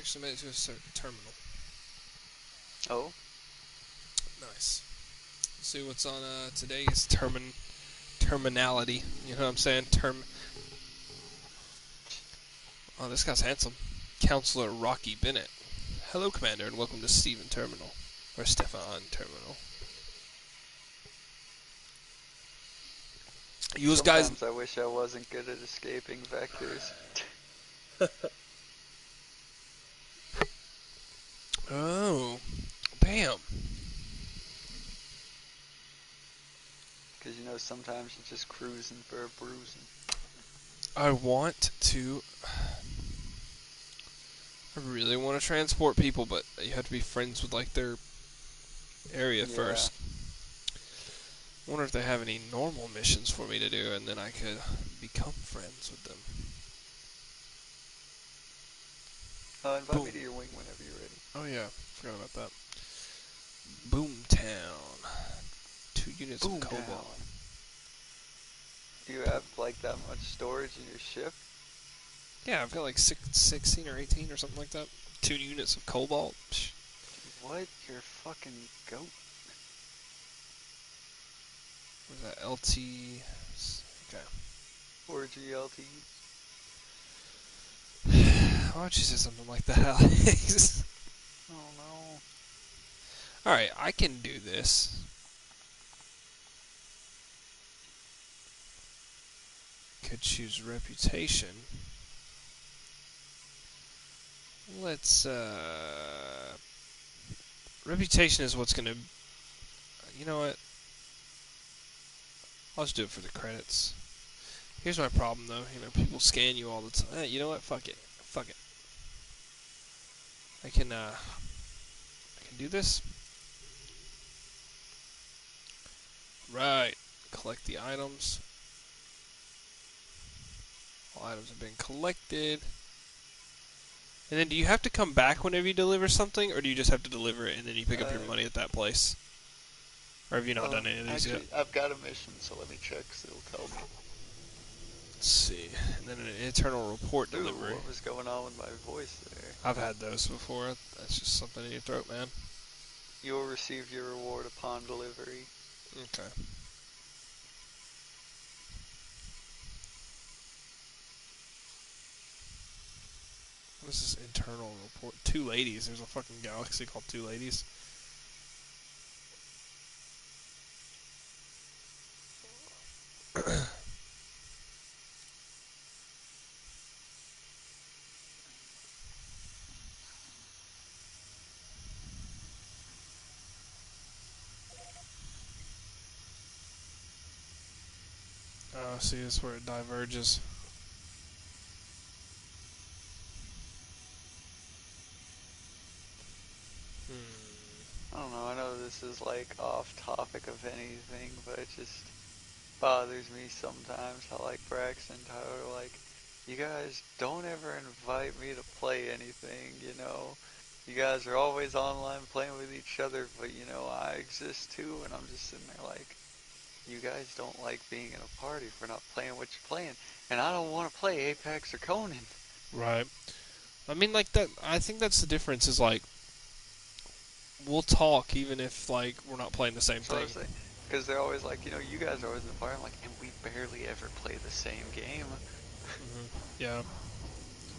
actually made it to a certain terminal. Oh? Nice. Let's see what's on today's terminality. You know what I'm saying? Oh, this guy's handsome. Counselor Rocky Bennett. Hello, Commander, and welcome to Stephen Terminal. Or Stefan Terminal. You guys... Sometimes I wish I wasn't good at escaping vectors. Oh. Damn. Because, you know, sometimes you're just cruising for a bruising. I want to... I really want to transport people, but you have to be friends with, like, their area first. I wonder if they have any normal missions for me to do, and then I could become friends with them. Invite me to your wing whenever you're ready. Oh yeah, forgot about that. Boomtown. 2 units of cobalt. Do you have, like, that much storage in your ship? Yeah, I've got like 16 or 18 or something like that. 2 units of cobalt. Psh. Dude, what? You're a fucking goat. Where's that? LT... Okay. 4GLT. Why don't you say something like that, Alex? Oh no. Alright, I can do this. Could choose reputation. Let's, reputation is what's gonna... You know what? I'll just do it for the credits. Here's my problem, though. You know, people scan you all the time. Hey, you know what? Fuck it. Fuck it. I can do this. Right. Collect the items. All items have been collected. And then do you have to come back whenever you deliver something, or do you just have to deliver it and then you pick up your money at that place? Or have you not done any of these yet? I've got a mission, so let me check, so it'll tell me. Let's see. And then an internal report delivery. What was going on with my voice there? I've had those before. That's just something in your throat, man. You will receive your reward upon delivery. Okay. What is this internal report? 2 ladies. There's a fucking galaxy called 2 ladies. Oh, see, this is where it diverges. I don't know, I know this is like off topic of anything, but it just bothers me sometimes how like Braxton and Tyler are like, you guys don't ever invite me to play anything, you know? You guys are always online playing with each other, but you know, I exist too, and I'm just sitting there like, you guys don't like being in a party for not playing what you're playing, and I don't want to play Apex or Conan. Right. I mean, like, that. I think that's the difference, is like, we'll talk even if, like, we're not playing the same thing. Because they're always like, you know, you guys are always in the party. I'm like, and we barely ever play the same game. Yeah.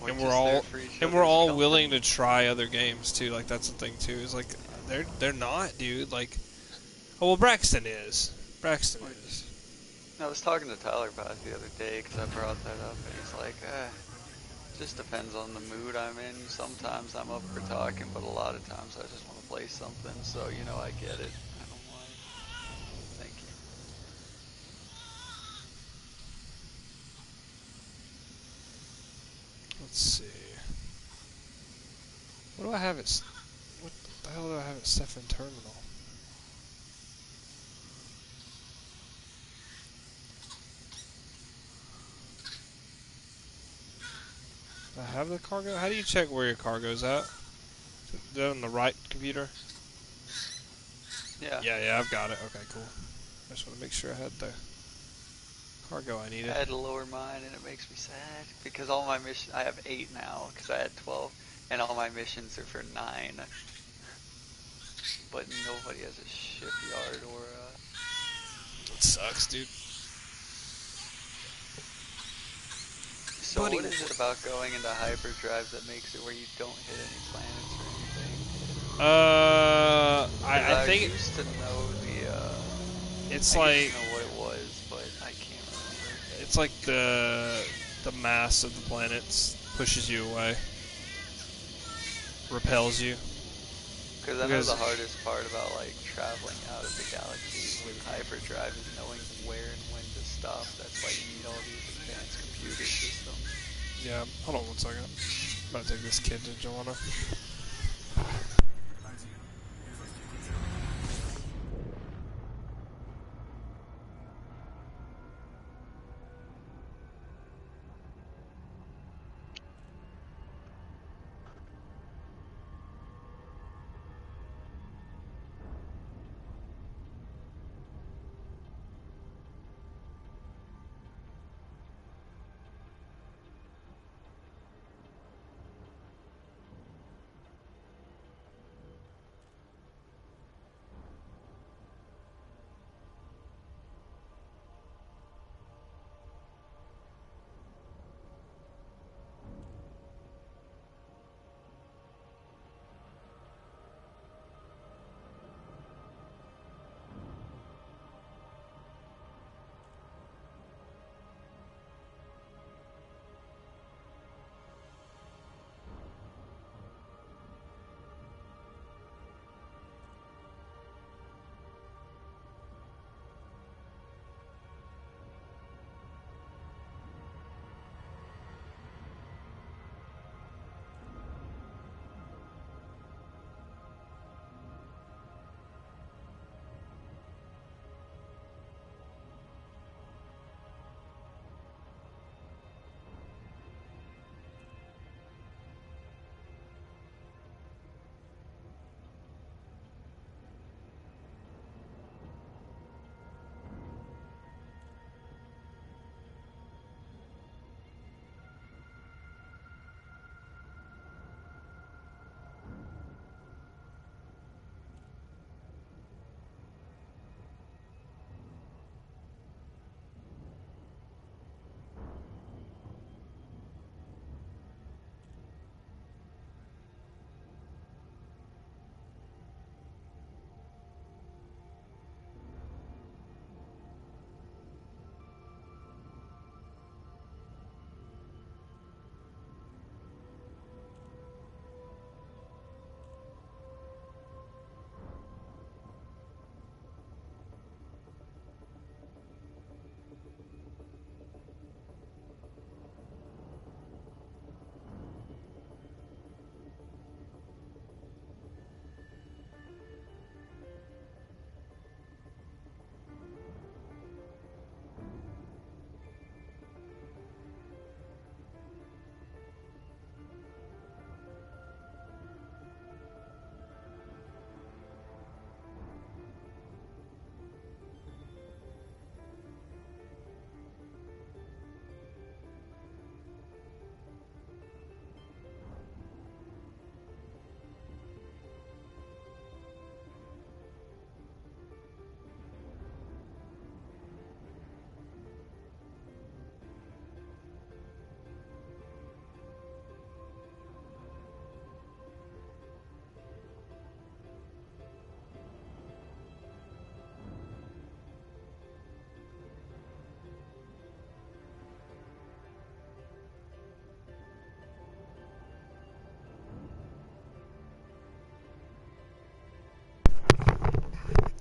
We're And just there for each we're all company. willing to try other games too. Like, that's the thing too. Is like, they're not, dude. Like, oh well, Braxton is. Braxton is. I was talking to Tyler about it the other day because I brought that up, and he's like, just depends on the mood I'm in. Sometimes I'm up for talking, but a lot of times I just want to play something. So, you know, I get it. I don't mind. Thank you. Let's see. What do I have at? What the hell do I have at Stefan Terminal? Do I have the cargo? How do you check where your cargo's at? Is it on the right computer? Yeah. Yeah, I've got it. Okay, cool. I just want to make sure I had the cargo I needed. I had to lower mine, and it makes me sad because all my missions, I have 8 now because I had 12. and all my missions are for 9. But nobody has a shipyard or a... It sucks, dude. So Buddy, what is it about going into hyperdrive that makes it where you don't hit any planets or anything? Because I I think used to know the, it's I used to like know what it was, but I can't remember. it's like the mass of the planets pushes you away, repels you. Because I know the Because hardest part about, like, traveling out of the galaxy with hyperdrive is knowing where and when to stop. That's why you need all these advanced computer systems. yeah, hold on one second. I'm about to take this kid to Joanna.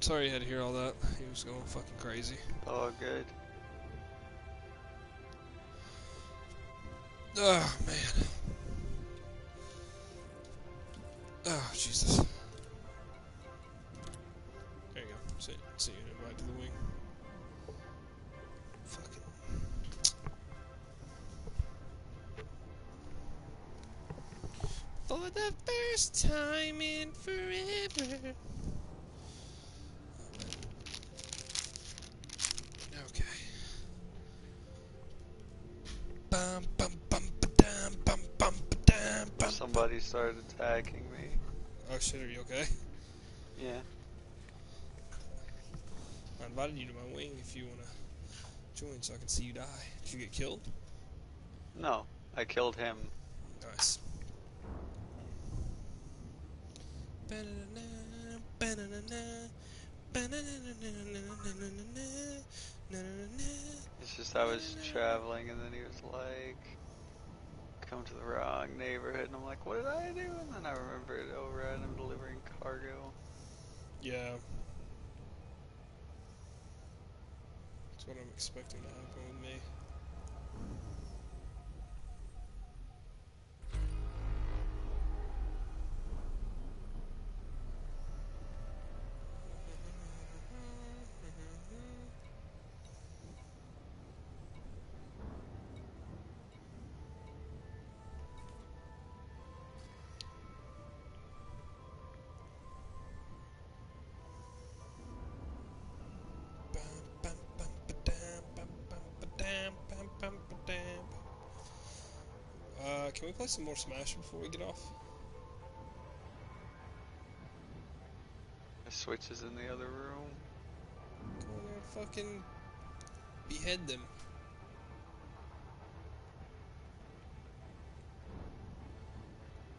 Sorry you had to hear all that. He was going fucking crazy. Oh, good. Oh, man. Oh, Jesus. There you go. See you invite to the wing. Fucking. For the first time in forever. Okay. Bum bum bum ba-dum bum bum ba-dum bum. Some somebody started attacking me. Oh shit, are you okay? Yeah. I invited you to my wing if you wanna join so I can see you die. Did you get killed? No, I killed him. Nice. It's just I was traveling and then he was like, come to the wrong neighborhood, and I'm like, what did I do? And then I remembered, oh right, I'm delivering cargo. Yeah. That's what I'm expecting to happen with me. Can we play some more Smash before we get off? The Switch is in the other room. Go in there and fucking behead them.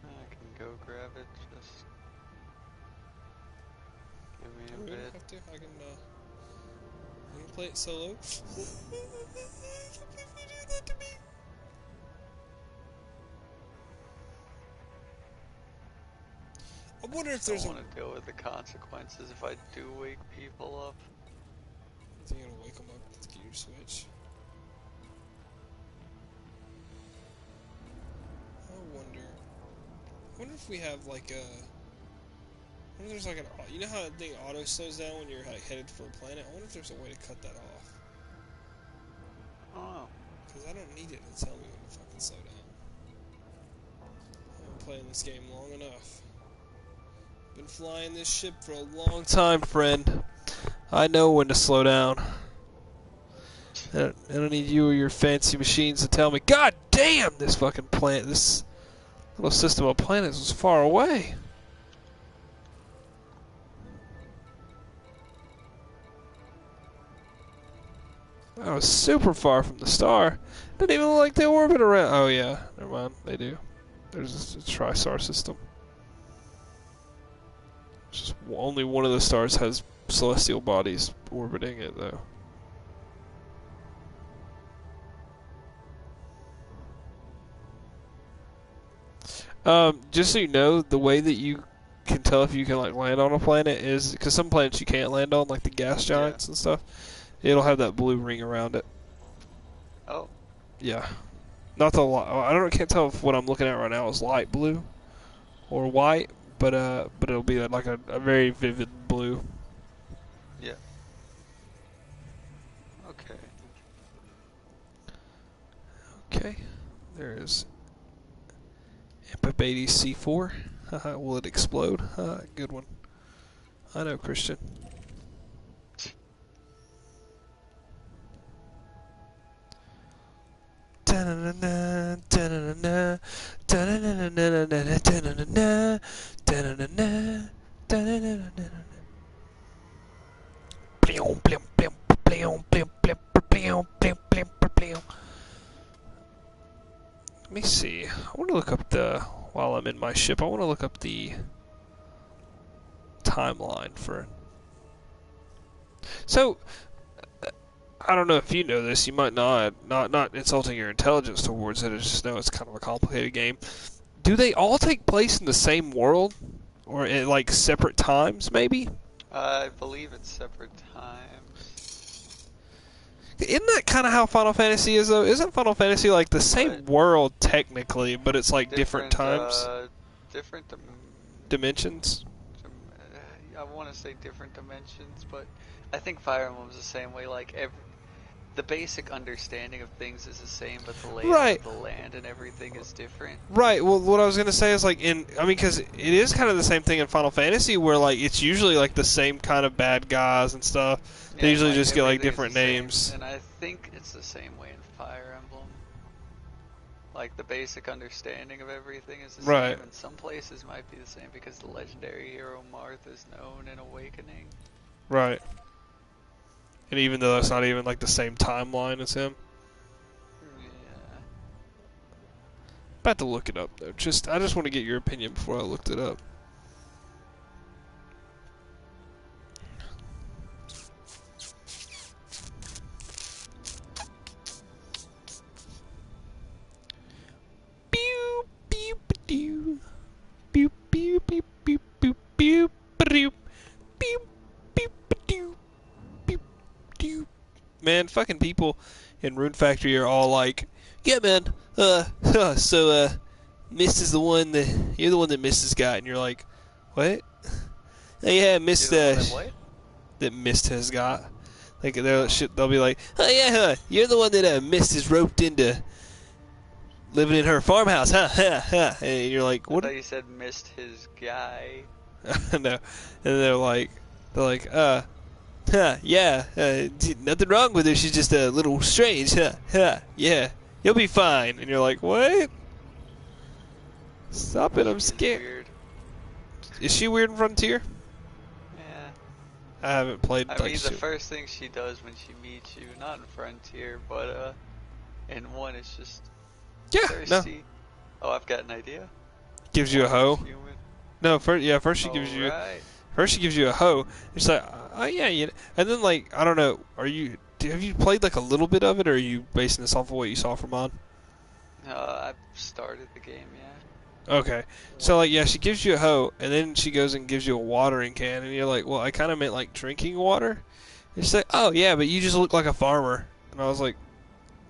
I can go grab it, just give me a We don't bit. have to. I can play it solo. I can't believe you did that to me. I wonder if there's I want to deal with the consequences if I do wake people up. I think it'll wake them up to get your Switch. I wonder if we have like a. I wonder if there's like an. You know how that thing auto slows down when you're like headed for a planet? I wonder if there's a way to cut that off. Oh. Because I don't need it to tell me when to fucking slow down. I've been playing this game long enough. Been flying this ship for a long time, friend. I know when to slow down. I don't need you or your fancy machines to tell me, God damn, this fucking planet, this little system of planets was far away. I was super far from the star. Didn't even look like they orbit around. Oh yeah, never mind, they do. There's a Tristar system. Just only one of the stars has celestial bodies orbiting it, though. Just so you know, the way that you can tell if you can like land on a planet is because some planets you can't land on, like the gas giants and stuff. It'll have that blue ring around it. Oh. Yeah, not the I don't can't tell if what I'm looking at right now is light blue or white, but it'll be like a very vivid blue. Yeah. Okay. Okay, there is Empipades C4. Will it explode? Good one. I know, Christian. Let me see. I want to look up while I'm in my ship, I want to look up the timeline for. So, I don't know if you know this. You might not insulting your intelligence towards it. I just know it's kind of a complicated game. Do they all take place in the same world, or at like separate times? Maybe. I believe it's separate times. Isn't that kind of how Final Fantasy is, though? Isn't Final Fantasy like the same world technically, but it's like different times? Different dimensions? I want to say different dimensions, but I think Fire Emblem's the same way. Like, the basic understanding of things is the same, but the layout of the land and everything is different. Right. Well, what I was going to say is, like, because it is kind of the same thing in Final Fantasy, where, like, it's usually, like, the same kind of bad guys and stuff. They usually just get, like, different names. And I think it's the same way in Fire Emblem. Like, the basic understanding of everything is the Right. same, and some places might be the same because the legendary hero Marth is known in Awakening. Right. And even though that's But, not even like the same timeline as him. yeah. About to look it up though. I just want to get your opinion before I looked it up. Pew pew pew pew pew pew pew pew pew pew pew pew pew pew. Man, fucking people in Rune Factory are all like, "Yeah, man. Mist is the one that you're the one that Mist has got," and you're like, "What?" Oh, yeah, Mist. You're the one that what? That Mist has got. Like they'll be like, "Oh yeah, you're the one that Mist is roped into living in her farmhouse, huh?" And you're like, I "What?" thought you said missed his guy. No, and yeah, nothing wrong with her. She's just a little strange, yeah, you'll be fine. And you're like, "What? Stop it! I'm She's scared." weird. Is she weird in Frontier? Yeah. I haven't played. I like mean, the first thing she does when she meets you, not in Frontier, but in 1, it's just yeah, no, thirsty. Oh, I've got an idea. gives you a hoe. Human. No, first she gives you. Alright. First, she gives you a hoe. It's like, oh yeah, and then like, I don't know. Have you played like a little bit of it, or are you basing this off of what you saw from on? I've started the game, yeah. Okay, so like, yeah, she gives you a hoe, and then she goes and gives you a watering can, and you're like, well, I kind of meant like drinking water. And she's like, oh yeah, but you just look like a farmer, and I was like,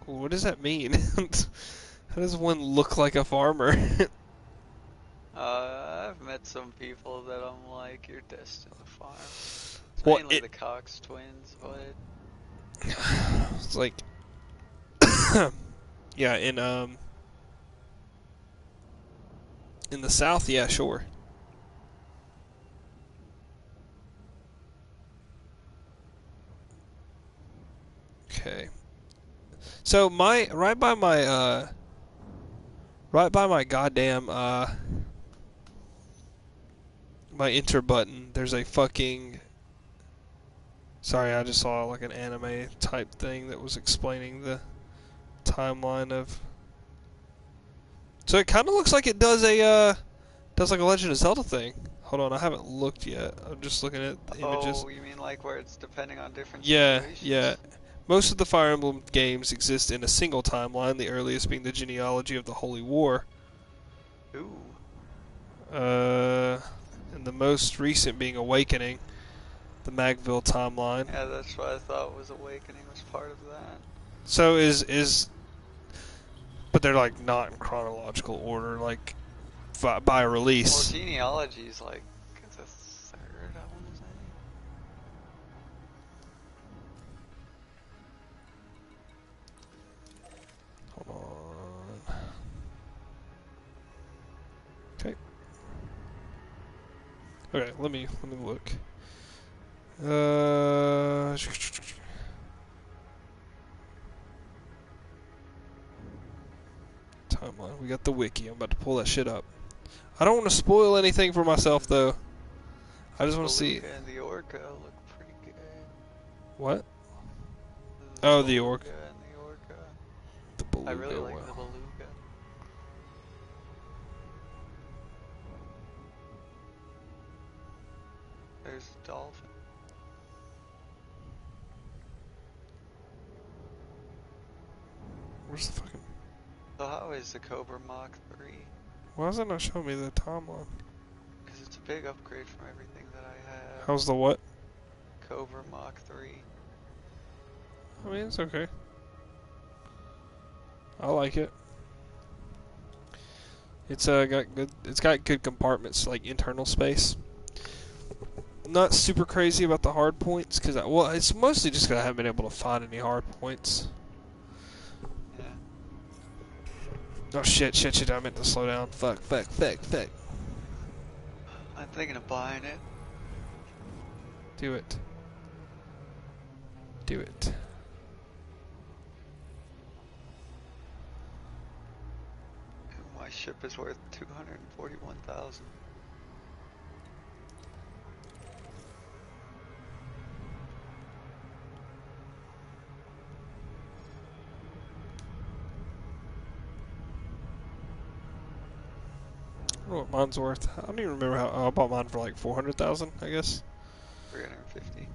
well, what does that mean? How does one look like a farmer? I've met some people that I'm like, you're destined to farm. It's Well, mainly the Cox twins, but it's like, yeah, in the South, yeah, sure. Okay. So right by my goddamn my enter button, there's a fucking. Sorry, I just saw like an anime type thing that was explaining the timeline of. So it kind of looks like it does like a Legend of Zelda thing. Hold on, I haven't looked yet. I'm just looking at the images. oh, you mean like where it's depending on different Yeah, situations? yeah. Most of the Fire Emblem games exist in a single timeline, the earliest being the genealogy of the Holy War. Ooh. And the most recent being Awakening, the Magville timeline. Yeah, that's what I thought was Awakening was part of that. So but they're like not in chronological order, like by Well, release. genealogy is like the third, I want to say. Hold on. Okay. Okay, let me look. Timeline. We got the wiki. I'm about to pull that shit up. I don't want to spoil anything for myself though. I just want to see. Beluga and the Orca look pretty good. What? Oh, the Beluga Orca. and the Orca. The Beluga. I really like wow. the Beluga. There's a dolphin. Where's the fucking? So how is the Cobra Mach 3? Why is it not showing me the timeline? Because it's a big upgrade from everything that I have. How's the what? Cobra Mach 3. I mean, it's okay. I like it. It's got good. It's got good compartments, like internal space. Not super crazy about the hard points, because well, it's mostly just because I haven't been able to find any hard points. Yeah. Oh shit! I meant to slow down. Fuck. I'm thinking of buying it. Do it. Do it. ship is worth 241,000. I don't know what mine's worth. I don't even remember how I bought mine for like 400,000, I guess. 350.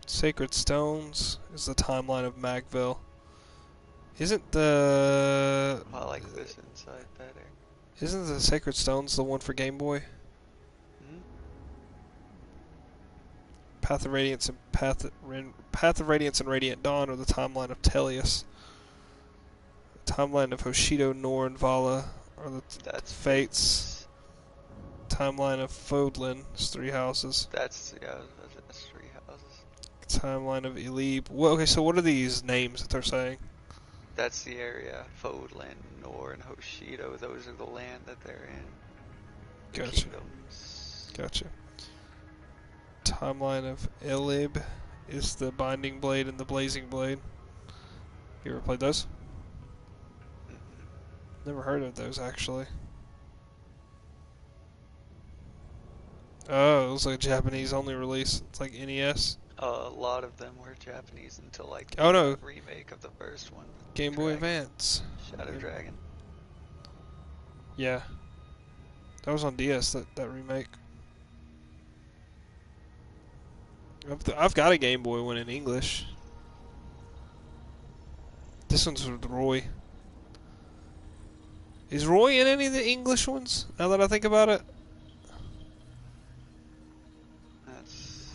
Sacred Stones is the timeline of Magville. Isn't the I like this inside better. Isn't the Sacred Stones the one for Game Boy? Hmm? Path of Radiance and Path of Radiance and Radiant Dawn are the timeline of Teleus. The timeline of Hoshido, Nor, and Vala are the That's Fates. Timeline of Fodlan is 3 houses. That's 3 houses. Timeline of Elebe. Well, okay, so what are these names that they're saying? That's the area. Fodlan, Nor, and Hoshido. Those are the land that they're in. Gotcha. Kingdoms. Gotcha. Timeline of Elib is the Binding Blade and the Blazing Blade. You ever played those? Never heard of those, actually. Oh, it was like a Japanese-only release. It's like NES. A lot of them were Japanese until like the Oh, no. remake of the first one. Game Boy Dragon. Advance. Shadow Yeah. Dragon. Yeah. That was on DS, that remake. I've got a Game Boy one in English. This one's with Roy. Is Roy in any of the English ones, now that I think about it? That's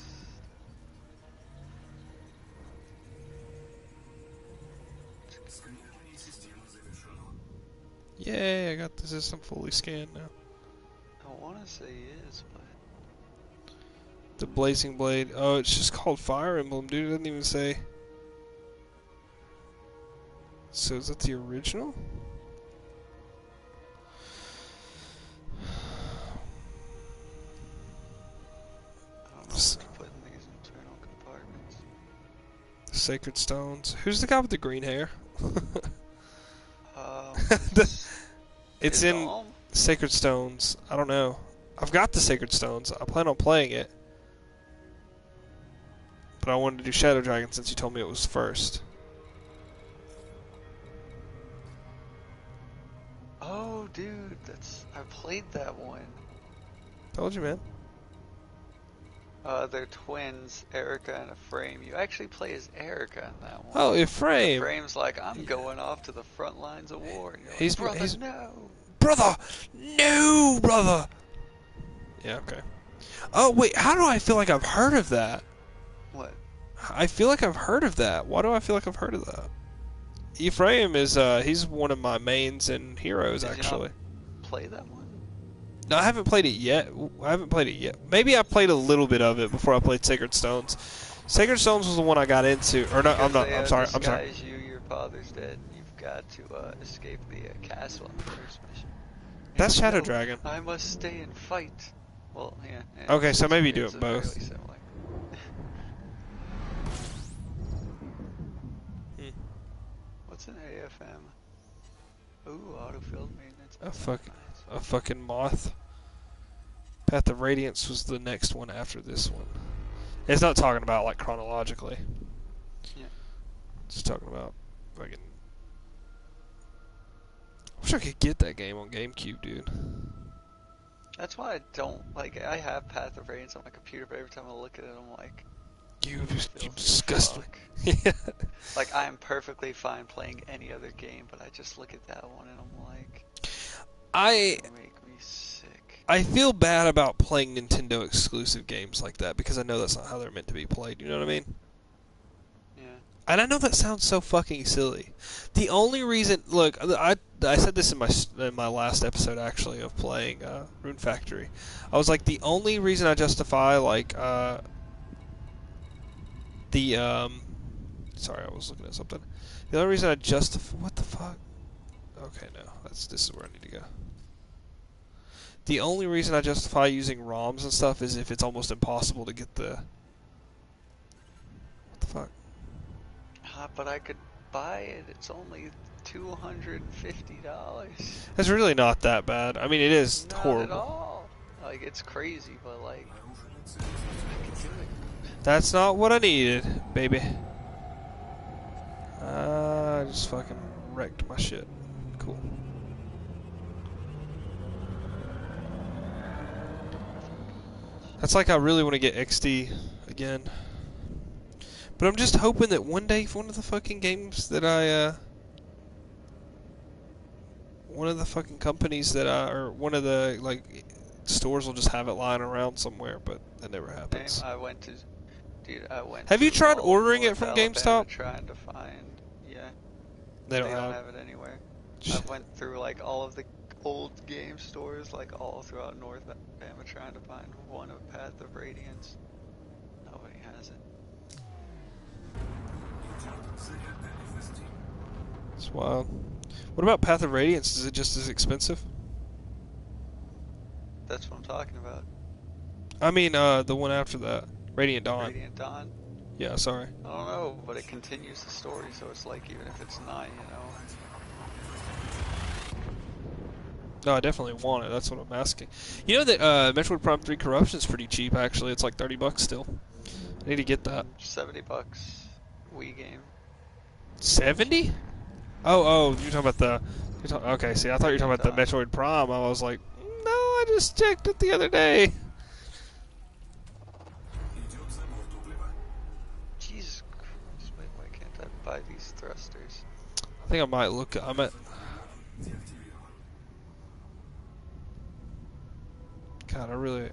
Yay, I got the system fully scanned now. I want to say yes, but The Blazing Blade. Oh, it's just called Fire Emblem, dude. It doesn't even say. So is that the original? I don't know what to put in these internal compartments. Sacred Stones. Who's the guy with the green hair? It's is in Alm? Sacred Stones. I don't know. I've got the Sacred Stones. I plan on playing it. But I wanted to do Shadow Dragon since you told me it was first. Oh, dude, I played that one. Told you, man. They're twins, Erica and Ephraim. You actually play as Erica in that one. Oh, Ephraim. Ephraim's like, I'm going off to the front lines of war. And you're He's- like, brother, he's- no. Brother! No, brother! Yeah, okay. Oh, wait, how do I feel like I've heard of that? What? I feel like I've heard of that. Why do I feel like I've heard of that? Ephraim is, he's one of my mains and heroes, Did you not actually. play that one? No, I haven't played it yet. Maybe I played a little bit of it before I played Sacred Stones. Sacred Stones was the one I got into. Or no, I'm Because not. they, I'm sorry. I'm sorry. disguise you, your father's dead, and you've got to escape the castle in the first mission. That's You're like, Shadow "No, Dragon. I must stay and fight. Well, yeah. Okay, so maybe do it's it both. fairly similar. What's an AFM? Ooh, autofield maintenance. A fucking moth. Path of Radiance was the next one after this one. It's not talking about like chronologically. Yeah. It's talking about fucking. I wish I could get that game on GameCube, dude. That's why I don't like. I have Path of Radiance on my computer, but every time I look at it, I'm like, You filthy disgust me. fuck. Yeah. Like, I'm perfectly fine playing any other game, but I just look at that one and I'm like, you make me sick. I feel bad about playing Nintendo exclusive games like that because I know that's not how they're meant to be played. You know what I mean? Yeah. And I know that sounds so fucking silly. The only reason, look, I said this in my last episode actually of playing Rune Factory. I was like, the only reason I justify like sorry, I was looking at something. The only reason I justify what the fuck? Okay, no, this is where I need to go. The only reason I justify using ROMs and stuff is if it's almost impossible to get the. What the Fuck. But I could buy it. It's only $250. It's really not that bad. I mean, it is Not at horrible. all. Like, it's crazy, but like, I could do it. That's not what I needed, baby. I just fucking wrecked my shit. Cool. That's like I really want to get XD again. But I'm just hoping that one day one of the fucking games that one of the fucking companies that or one of the, like, stores will just have it lying around somewhere, but that never happens. I went to, dude, I went Have you to tried all of ordering North it from Alabama GameStop? trying to find, yeah, They they don't don't have. have it anywhere. I went through like all of the old game stores, like all throughout North Alabama, trying to find one of Path of Radiance. Nobody has it. It's wild. What about Path of Radiance? Is it just as expensive? That's what I'm talking about. I mean, the one after that, Radiant Dawn. Radiant Dawn? Yeah, sorry. I don't know, but it continues the story, so it's like, even if it's not, you know. No, I definitely want it. That's what I'm asking. You know that Metroid Prime 3 Corruption is pretty cheap, actually. It's like $30 still. I need to get that. $70. Wii game. 70? Oh, you're talking about the... okay, see, I thought you were talking about the Metroid Prime. I was like, no, I just checked it the other day. Jesus Christ, why can't I buy these thrusters? I think I might look... God, I really...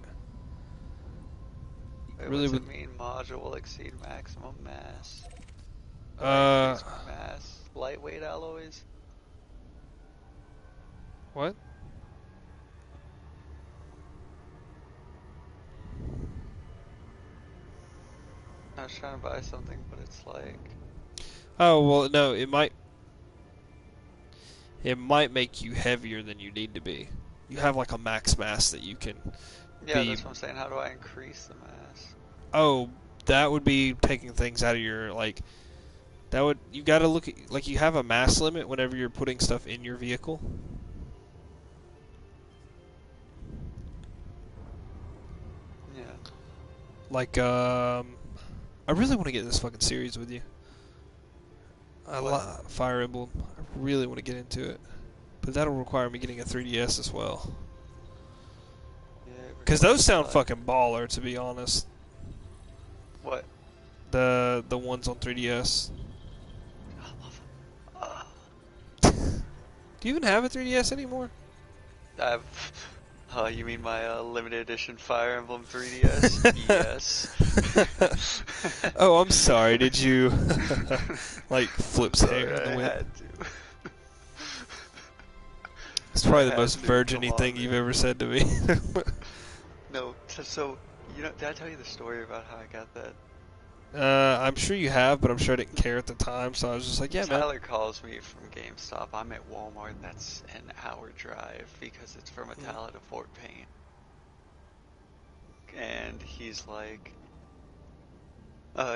Wait, really what's would... it mean? Module will exceed maximum mass. Mass. Lightweight alloys? What? I was trying to buy something, but it's like... Oh, well, no, it might make you heavier than you need to be. You have like a max mass that you can Yeah, that's what I'm saying. How do I increase the mass? Oh, that would be taking things out of your, like, that would, you gotta look at, like, you have a mass limit whenever you're putting stuff in your vehicle. Yeah. Like, I really want to get this fucking series with you. Fire Emblem. I really want to get into it. But that'll require me getting a 3DS as well. Yeah, because those sound fucking baller, to be honest. What? The ones on 3DS. I love them. Do you even have a 3DS anymore? I've... you mean my limited edition Fire Emblem 3DS? Yes. Oh, I'm sorry. Did you like flips hair in the wind? I had to. It's probably the most virgin-y thing you've ever said to me. No, so you know, did I tell you the story about how I got that? I'm sure you have, but I'm sure I didn't care at the time, so I was just like, yeah, man. Tyler calls me from GameStop. I'm at Walmart. That's an hour drive because it's from Atala to Fort Payne. And he's like,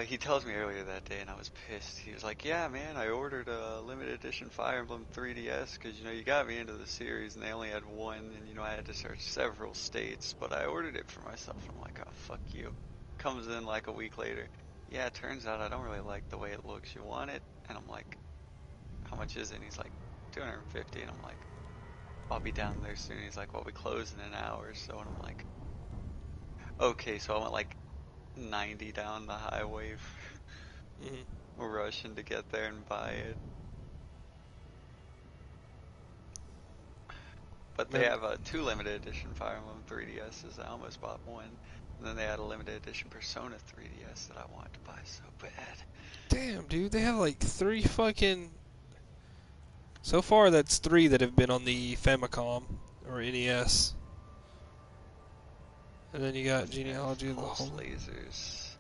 he tells me earlier that day, and I was pissed. He was like, yeah, man, I ordered a limited edition Fire Emblem 3DS because, you know, you got me into the series, and they only had one, and, you know, I had to search several states, but I ordered it for myself. I'm like, oh, fuck you. Comes in like a week later. Yeah, it turns out I don't really like the way it looks. You want it? And I'm like, how much is it? And he's like, $250. And I'm like, I'll be down there soon. He's like, well, we close in an hour. So, and I'm like, okay. So I went like 90 down the highway, rushing to get there and buy it. But they have 2 limited edition Fire Emblem 3DSs. I almost bought one. And then they had a limited edition Persona 3DS that I wanted to buy so bad. Damn, dude, they have like 3 fucking... So far, that's 3 that have been on the Famicom or NES. And then you got Genealogy of the Holy... Lasers.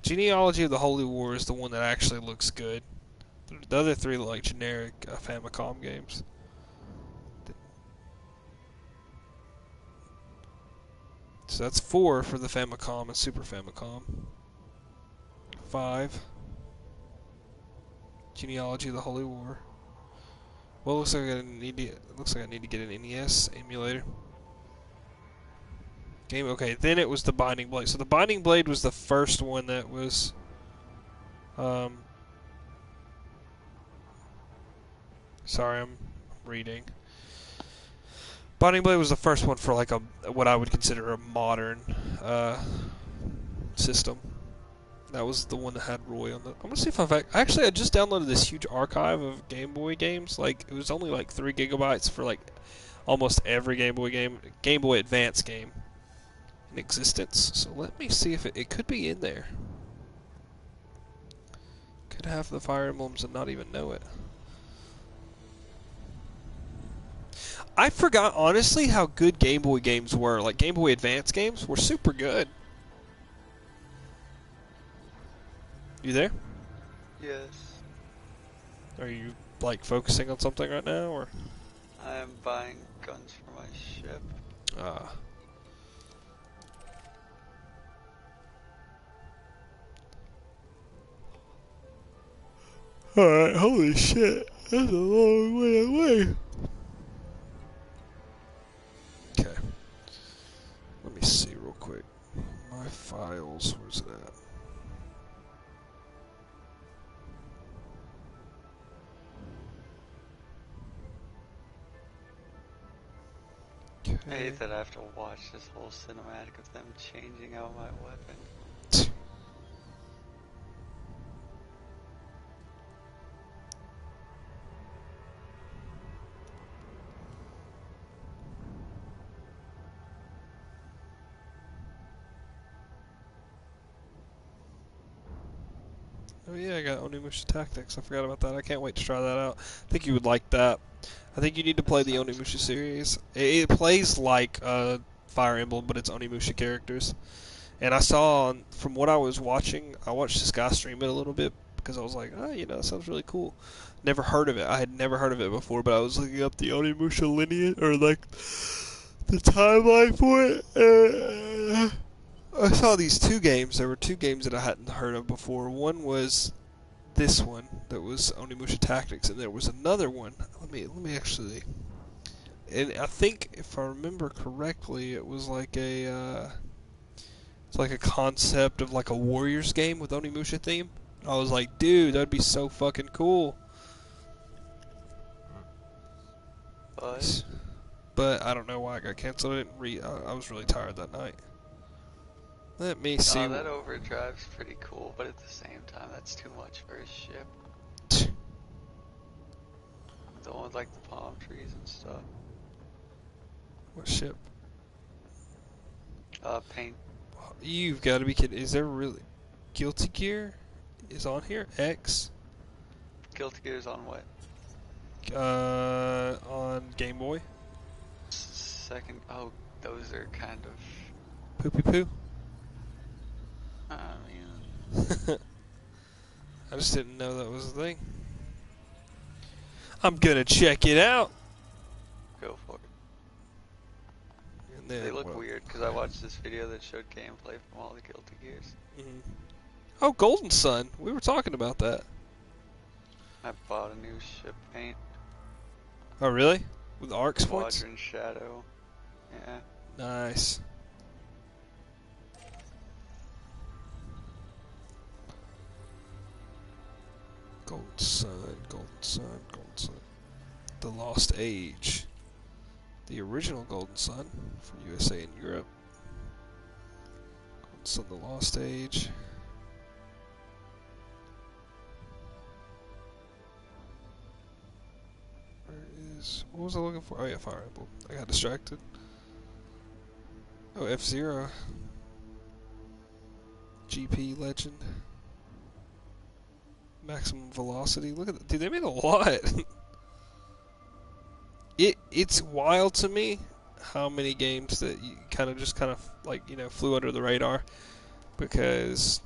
Genealogy of the Holy War is the one that actually looks good. The other 3 look like generic Famicom games. So that's 4 for the Famicom and Super Famicom. 5. Genealogy of the Holy War. Well, looks like I need to get an NES emulator. Game. Okay, then it was the Binding Blade. So the Binding Blade was the first one that was. Sorry, I'm reading. Binding Blade was the first one for like what I would consider a modern system. That was the one that had Roy on the. I'm gonna see if I just downloaded this huge archive of Game Boy games. Like it was only like 3 gigabytes for like almost every Game Boy Advance game in existence. So let me see if it could be in there. Could have the Fire Emblems and not even know it. I forgot honestly how good Game Boy games were. Like Game Boy Advance games were super good. You there? Yes. Are you like focusing on something right now, or? I am buying guns for my ship. Alright, holy shit. That's a long way away. Okay. Let me see real quick. My files, where's it at? Okay. I hate that I have to watch this whole cinematic of them changing out my weapon. Oh yeah, I got Onimusha Tactics. I forgot about that. I can't wait to try that out. I think you would like that. I think you need to play the Onimusha series. It plays like Fire Emblem, but it's Onimusha characters. And I saw, from what I was watching, I watched this guy stream it a little bit because I was like, oh, that sounds really cool. Never heard of it. I had never heard of it before, but I was looking up the Onimusha lineage, or like the timeline for it. I saw these 2 games. There were 2 games that I hadn't heard of before. One was this one that was Onimusha Tactics, and there was another one. Let me actually. And I think if I remember correctly, it was like it's like a concept of like a Warriors game with Onimusha theme. I was like, dude, that'd be so fucking cool. But I don't know why it got canceled. I was really tired that night. Let me see. Oh, that overdrive's pretty cool, but at the same time, that's too much for a ship. The one with like the palm trees and stuff. What ship? Paint. You've got to be kidding. Is there really? Guilty Gear is on here? X? Guilty Gear's on what? On Game Boy. Second. Oh, those are kind of. Poopy poo? I mean. I just didn't know that was a thing. I'm gonna check it out. Go for it. And then, They look weird because I watched this video that showed gameplay from all the Guilty Gears. Mm-hmm. Oh, Golden Sun. We were talking about that. I bought a new ship paint. Oh, really? With arc points? Squadron Shadow. Yeah. Nice. Golden Sun, Golden Sun, Golden Sun. The Lost Age. The original Golden Sun for USA and Europe. Golden Sun, The Lost Age. Where is... What was I looking for? Oh yeah, Fire Emblem. I got distracted. Oh, F-Zero. GP Legend. Maximum Velocity. Look at that. Dude, they made a lot. It's wild to me how many games that you kind of like, flew under the radar because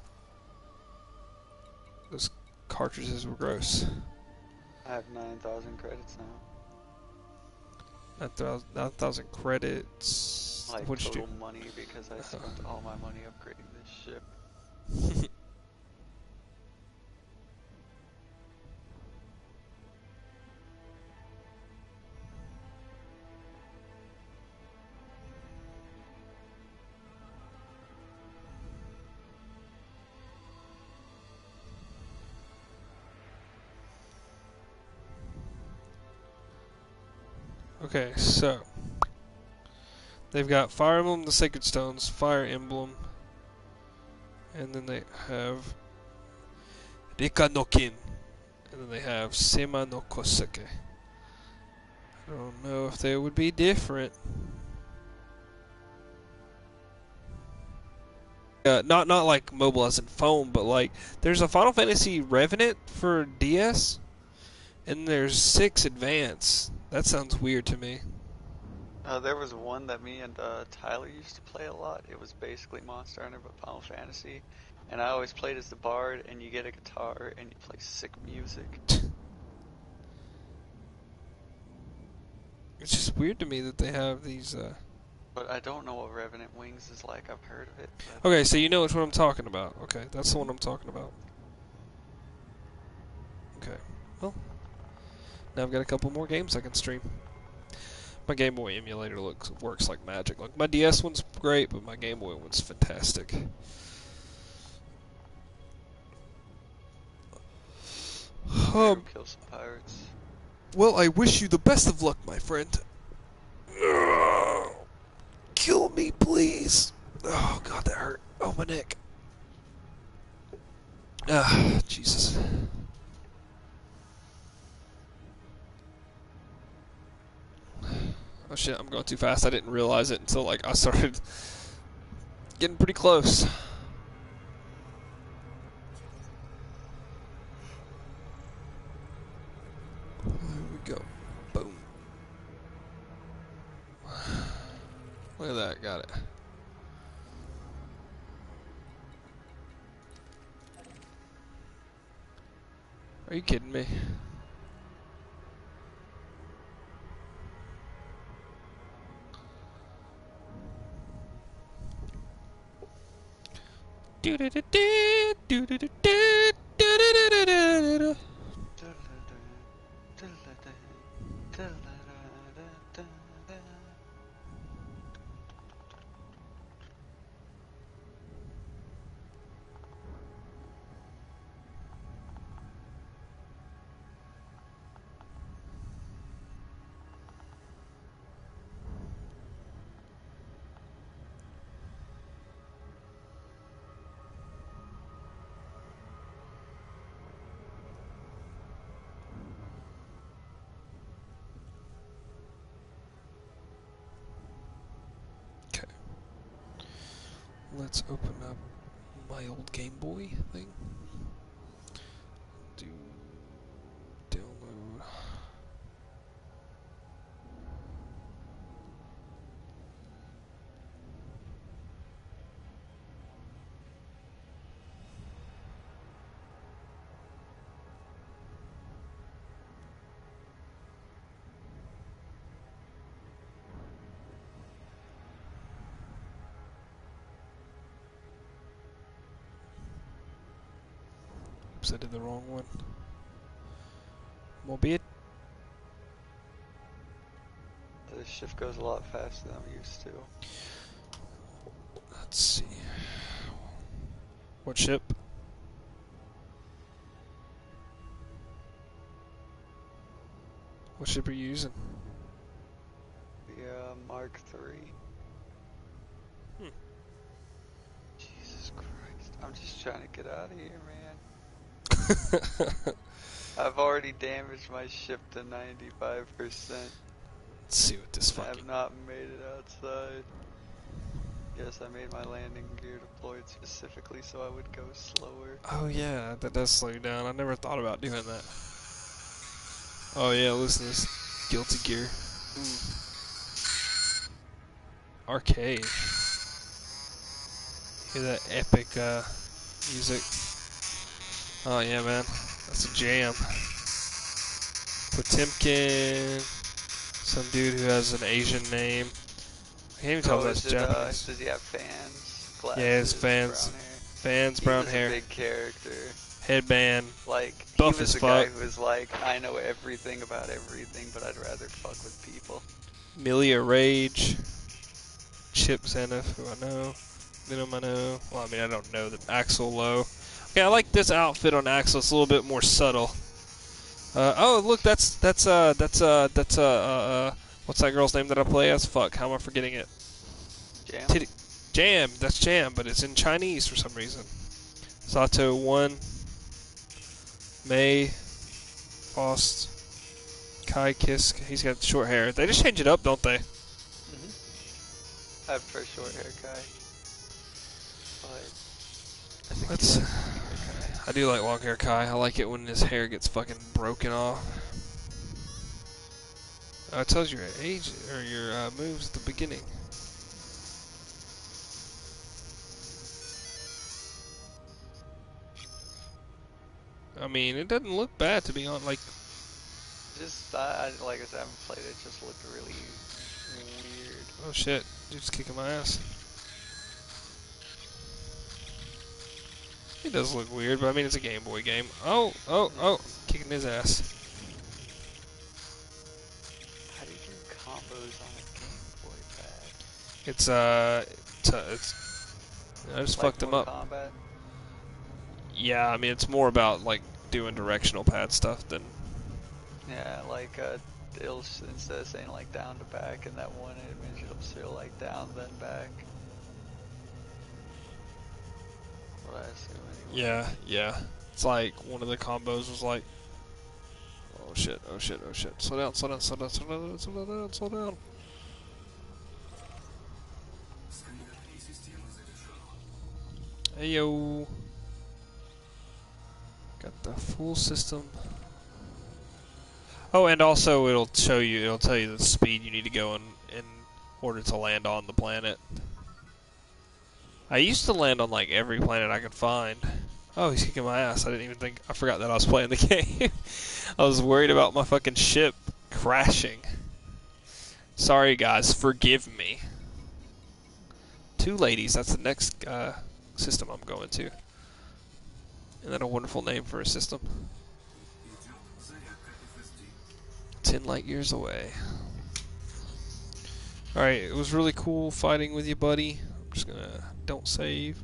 those cartridges were gross. I have 9,000 credits now. 9,000 credits. Like What'd you total do? money because I spent all my money upgrading this ship. Okay, so they've got Fire Emblem, the Sacred Stones, Fire Emblem, and then they have Rika no Kin, and then they have Sema no Koseke. I don't know if they would be different. Not like mobile as in phone, but like there's a Final Fantasy Revenant for DS, and there's 6 Advance. That sounds weird to me. There was one that me and Tyler used to play a lot. It was basically Monster Hunter but Final Fantasy, and I always played as the bard. And you get a guitar and you play sick music. It's just weird to me that they have these. But I don't know what Revenant Wings is like. I've heard of it. Okay, so you know which one I'm talking about. Okay, that's the one I'm talking about. Okay, well, now I've got a couple more games I can stream. My Game Boy emulator works like magic. Like my DS one's great, but my Game Boy one's fantastic. Kill some pirates. Well, I wish you the best of luck, my friend. Kill me, please. Oh, God, that hurt. Oh, my neck. Ah, Jesus. Oh, shit, I'm going too fast. I didn't realize it until, like, I started getting pretty close. There we go. Boom. Look at that. Got it. Are you kidding me? Let's open up my old Game Boy thing. Do download. Oops, I did the wrong one. Albeit. The shift goes a lot faster than I'm used to. Let's see. What ship? What ship are you using? The Mark III. Jesus Christ. I'm just trying to get out of here, man. I've already damaged my ship to 95%. Let's see what this I fucking... have not made it outside. Yes, I made my landing gear deployed specifically so I would go slower. Oh yeah, that does slow you down. I never thought about doing that. Oh yeah, listen to this. Guilty Gear. Arcade. Hear that epic music. Oh yeah, man. That's a jam. Potemkin. Some dude who has an Asian name. I can't even tell if that's Japanese. Does he have fans? Glasses, yeah, his fans. brown hair? Fans, brown He was hair. a big character. Headband. Like, Buff he was as the fuck. guy who was like, I know everything about everything, but I'd rather fuck with people. Milia Rage. Chip Zenith, who I know. Venom I know. Well, I mean, I don't know. Axel Low. Okay, I like this outfit on Axel. It's a little bit more subtle. Oh, look, that's What's that girl's name that I play as? Fuck, how am I forgetting it? Jam. Jam, that's Jam, but it's in Chinese for some reason. Sato 1, Mei, Faust, Kai Kisk. He's got short hair. They just change it up, don't they? I prefer short hair Kai. But I think Let's. you like long hair Kai. I do like long hair Kai. I like it when his hair gets fucking broken off. It tells your age or your moves at the beginning. I mean, it doesn't look bad to be on. Like, Just like I said, I haven't played it. Just looked really weird. oh shit, dude's just kicking my ass. It does look weird, but I mean, it's a Game Boy game. Oh, kicking his ass. How do you do combos on a Game Boy pad? It's I just fucked him up. Combat? Yeah, I mean, it's more about like doing directional pad stuff than. Yeah, like it'll instead of saying like down to back in that one image, it'll say like down then back. What I assume anyway. Yeah. It's like one of the combos was like, oh shit. Slow down. Hey yo. Got the full system. Oh, and also it'll tell you the speed you need to go in order to land on the planet. I used to land on like every planet I could find. Oh, he's kicking my ass. I forgot that I was playing the game. I was worried about my fucking ship crashing. Sorry guys, forgive me. Two ladies, that's the next system I'm going to. Isn't that a wonderful name for a system? 10 light years away. Alright, it was really cool fighting with you, buddy. I'm just gonna... Don't save.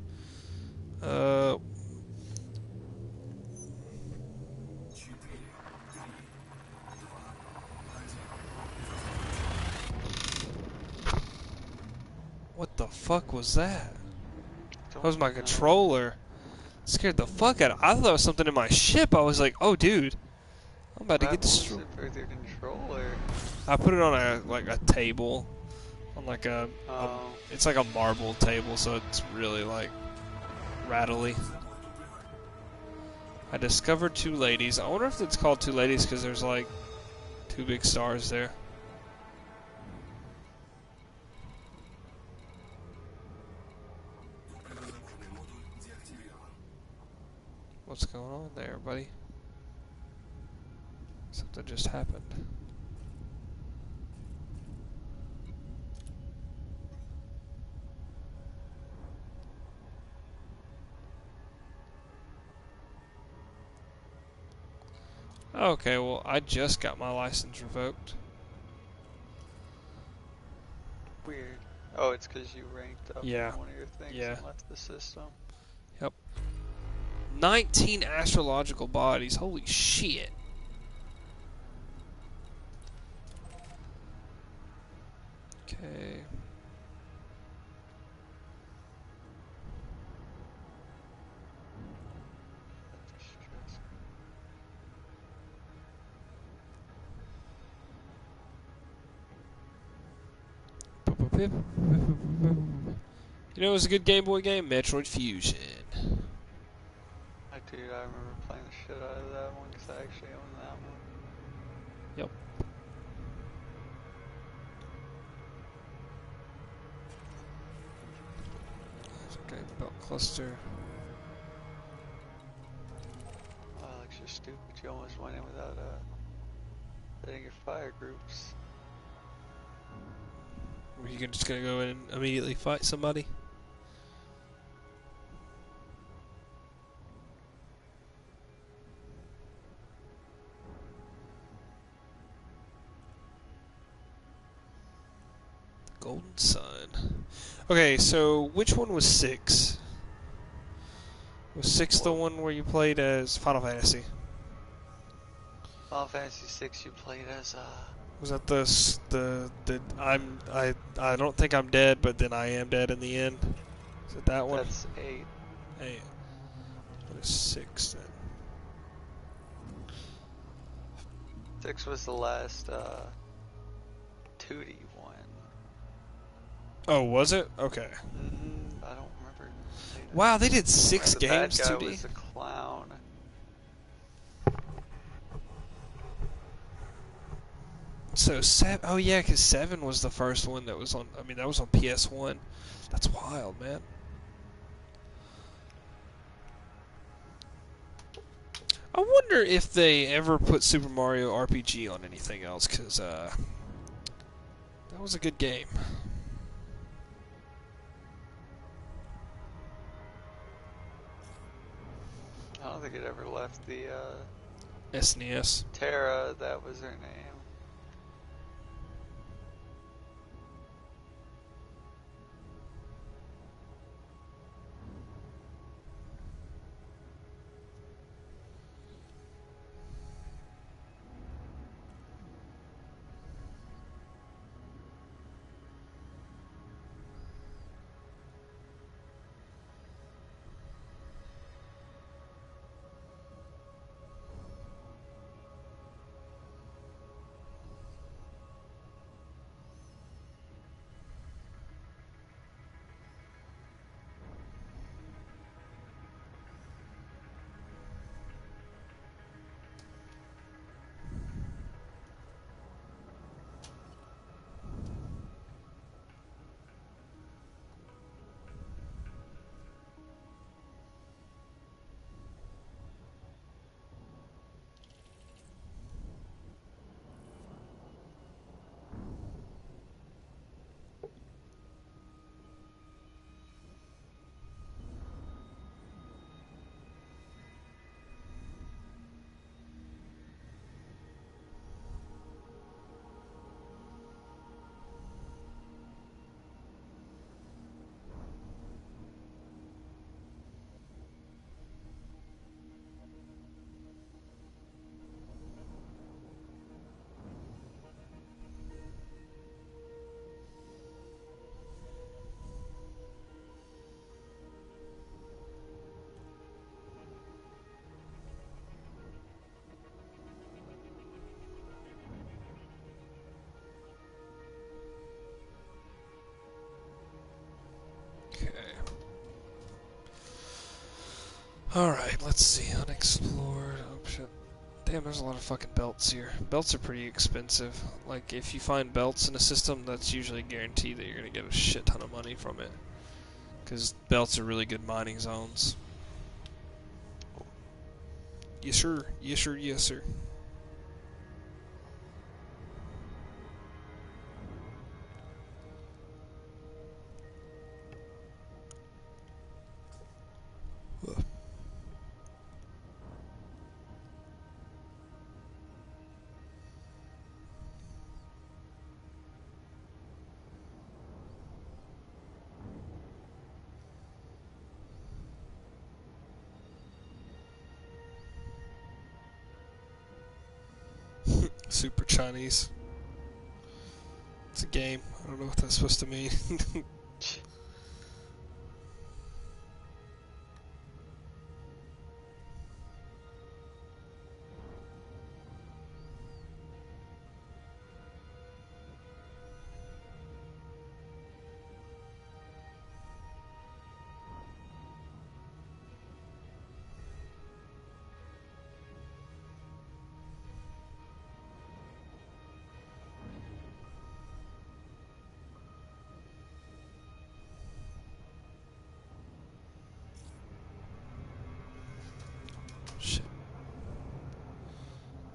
What the fuck was that? That was my controller. Scared the fuck out of... I thought that was something in my ship. I was like, oh dude. I'm about to get destroyed. With your controller. I put it on a table. On like it's like a marble table, so it's really like rattly. I discovered two ladies. I wonder if it's called two ladies because there's like two big stars there. What's going on there, buddy? Something just happened. Okay, well, I just got my license revoked. Weird. Oh, it's because you ranked up Yeah. in one of your things Yeah. and left the system. Yep. 19 astrological bodies. Holy shit. Okay. You know, it was a good Game Boy game, Metroid Fusion. Dude, I remember playing the shit out of that one because I actually own that one. Yep. Okay, belt cluster. Oh, Alex, you're stupid. You almost went in without setting your fire groups. Were you just gonna go in and immediately fight somebody? Golden Sun. Okay, so which one was 6? Was 6 the one where you played as Final Fantasy? Final Fantasy 6, you played as Was that I don't think I'm dead, but then I am dead in the end? Is it that one? That's 8. Hey, what is 6 then? 6 was the last 2D one. Oh, was it? Okay. I don't remember. Wow, they did 6 The bad games guy 2D? was a clown. So, oh yeah, because 7 was the first one that was on, I mean, that was on PS1. That's wild, man. I wonder if they ever put Super Mario RPG on anything else, because, that was a good game. I don't think it ever left the SNES. Terra, that was her name. Okay. Alright, let's see. Unexplored. Oh, shit. Damn, there's a lot of fucking belts here. Belts are pretty expensive. Like, if you find belts in a system, that's usually guaranteed that you're gonna get a shit ton of money from it. Because belts are really good mining zones. Yes, sir. Yes, sir. Yes, sir. Super Chinese. It's a game. I don't know what that's supposed to mean. Shit.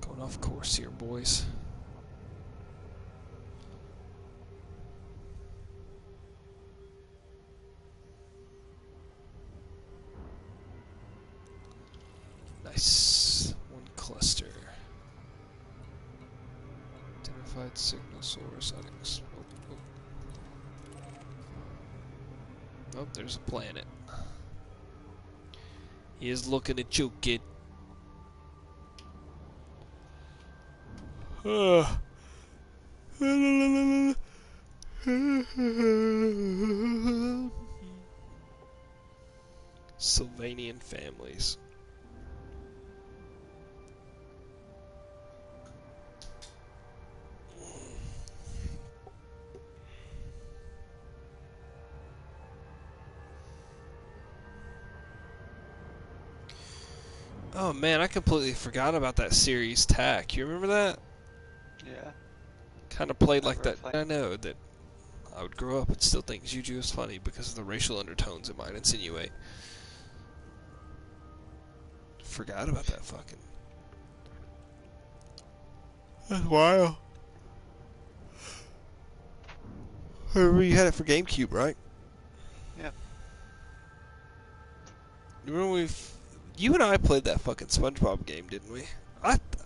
Going off course here, boys. Nice. One cluster. Identified signal source. Oh, there's a planet. He is looking at you, kid. Sylvanian families. Oh man, I completely forgot about that series TAC. You remember that? Yeah. Kind of played like Never that. played. I know that I would grow up and still think Juju is funny because of the racial undertones it might insinuate. Forgot about that fucking. That's wild. I remember you had it for GameCube, right? Yeah. You remember you and I played that fucking SpongeBob game, didn't we?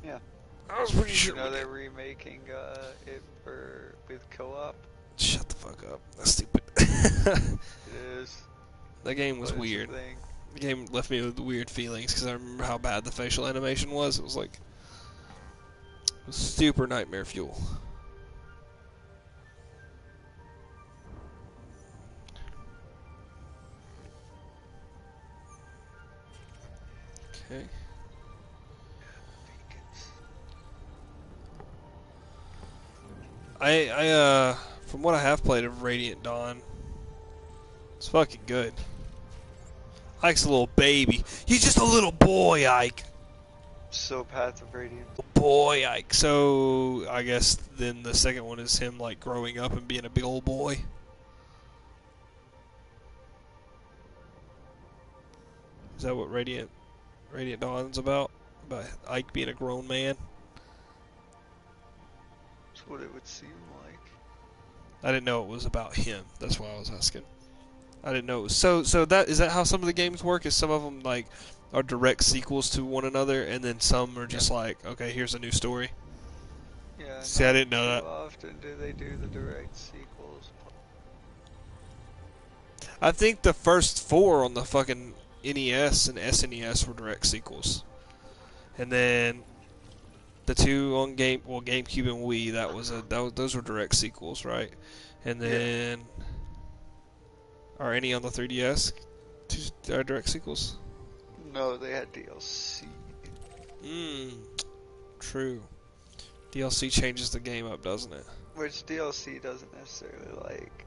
Yeah. I was pretty You sure know we they're did. remaking it with co-op. Shut the fuck up. That's stupid. It is, That game was but it's a weird. thing. The game left me with weird feelings because I remember how bad the facial animation was. It was like it was super nightmare fuel. Okay. From what I have played of Radiant Dawn, it's fucking good. Ike's a little baby. He's just a little boy, Ike. So Path of Radiance. Boy, Ike. So I guess then the second one is him like growing up and being a big old boy. Is that what Radiant Dawn's about? About Ike being a grown man? That's what it would seem like. I didn't know it was about him. That's why I was asking. I didn't know it was. So that is that how some of the games work? Is some of them like are direct sequels to one another, and then some are just like, okay, here's a new story. Yeah. See, I didn't know that. Too often do they do the direct sequels. I think the first 4 on the fucking NES and SNES were direct sequels, and then the 2 on GameCube and Wii those were direct sequels, right? And then are any on the 3DS direct sequels? No, they had DLC. True. DLC changes the game up, doesn't it? Which DLC doesn't necessarily like.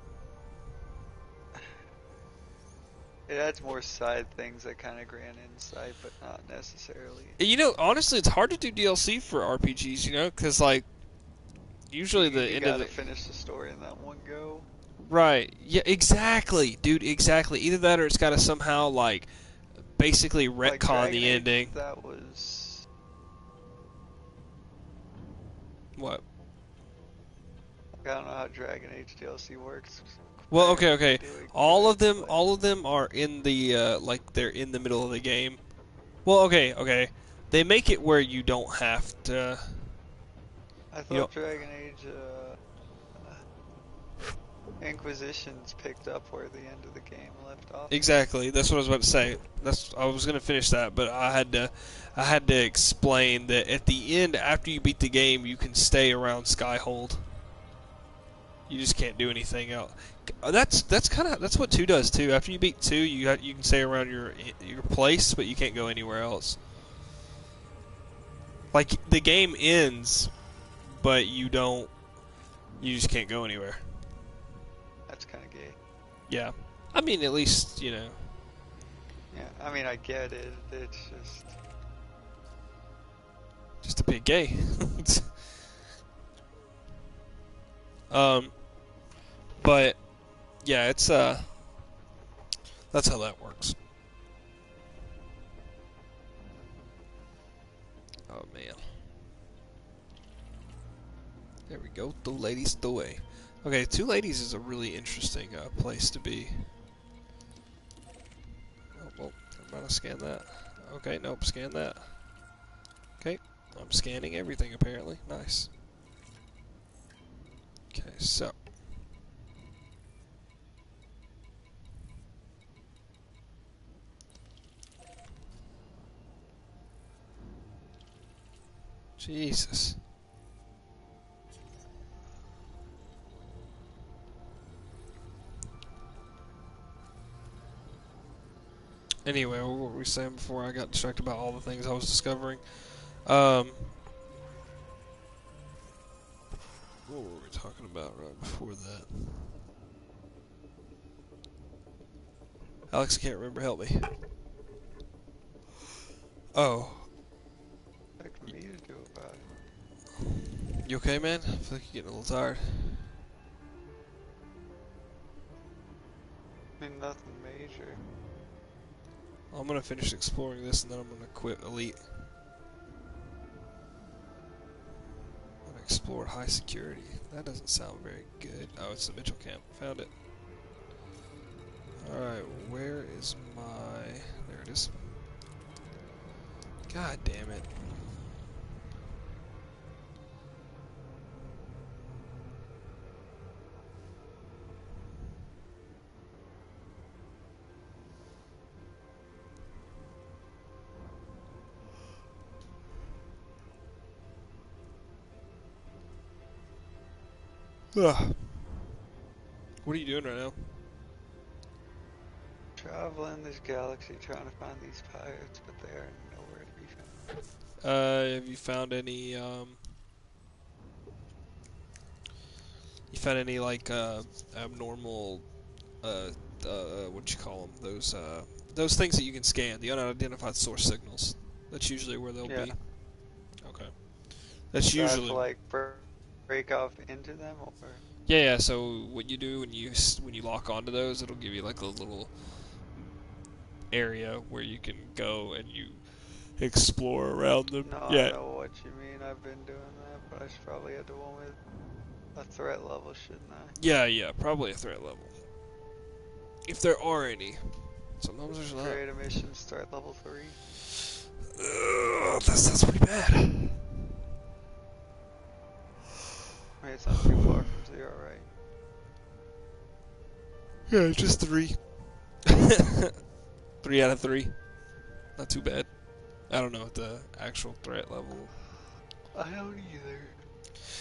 It adds more side things that kind of grant insight, but not necessarily. You know, honestly, it's hard to do DLC for RPGs, you know, because, like, usually the You end of gotta the... finish the story in that one go. Right. Yeah, exactly, dude, exactly. Either that or it's got to somehow, like, basically Like retcon Dragon the Age, ending. that was... What? I don't know how Dragon Age DLC works. Well, okay. Doing All of good, them, but all of them are in the, like, they're in the middle of the game. Well, okay. They make it where you don't have to... I You know, thought Dragon Age Inquisitions picked up where the end of the game left off. exactly. That's what I was about to say. I was gonna finish that, but I had to explain that at the end, after you beat the game, you can stay around Skyhold. You just can't do anything else. That's what 2 does too. After you beat 2, you can stay around your place, but you can't go anywhere else. Like the game ends, but you don't. You just can't go anywhere. That's kind of gay. Yeah, I mean at least you know. Yeah, I mean I get it. It's Just a bit gay. But yeah, it's that's how that works. Oh man. There we go. The ladies the way. Okay, 2 ladies is a really interesting place to be. Oh, well, I'm gonna scan that. Okay, nope, scan that. Okay, I'm scanning everything apparently. Nice. Okay, so. Jesus. Anyway, what were we saying before I got distracted about all the things I was discovering? Um, what were we talking about right before that? Alex, I can't remember. Help me. Oh, Expect me to do about it. you okay, man? I feel like you're getting a little tired. I mean, nothing major. I'm gonna finish exploring this and then I'm gonna quit Elite. I'm gonna explore high security. That doesn't sound very good. Oh, it's the Mitchell camp. Found it. Alright, where is my... There it is. God damn it. Ugh. What are you doing right now? Traveling this galaxy trying to find these pirates, but they are nowhere to be found. Have you found any, you found any, like, abnormal, what you call them? Those things that you can scan, the unidentified source signals. That's usually where they'll be. Okay. That's Do I have to, usually... like, break off into them, or? Yeah, so what you do when you lock onto those, it'll give you, like, a little area where you can go and you explore around them. No, Yeah. I know what you mean. I've been doing that, but I should probably add the one with a threat level, shouldn't I? Yeah, probably a threat level. If there are any. Sometimes there's not. Create a mission, start level 3. That's pretty bad. I mean, it's not too far from 0, right? Yeah, just 3. 3 out of 3. Not too bad. I don't know what the actual threat level. I don't either.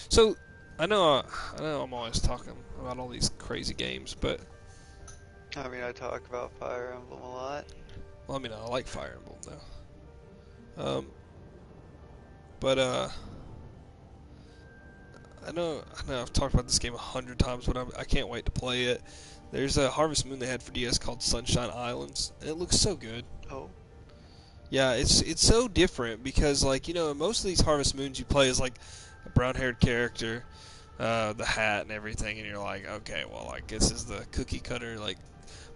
So, I know I'm always talking about all these crazy games, but I mean, I talk about Fire Emblem a lot. well, I mean, I like Fire Emblem though. But I know I've talked about this game 100 times, but I can't wait to play it. There's a Harvest Moon they had for DS called Sunshine Islands, and it looks so good. Oh. Yeah, it's so different because, like, you know, in most of these Harvest Moons you play as like a brown-haired character, the hat and everything, and you're like, okay, well, like, this is the cookie cutter, like.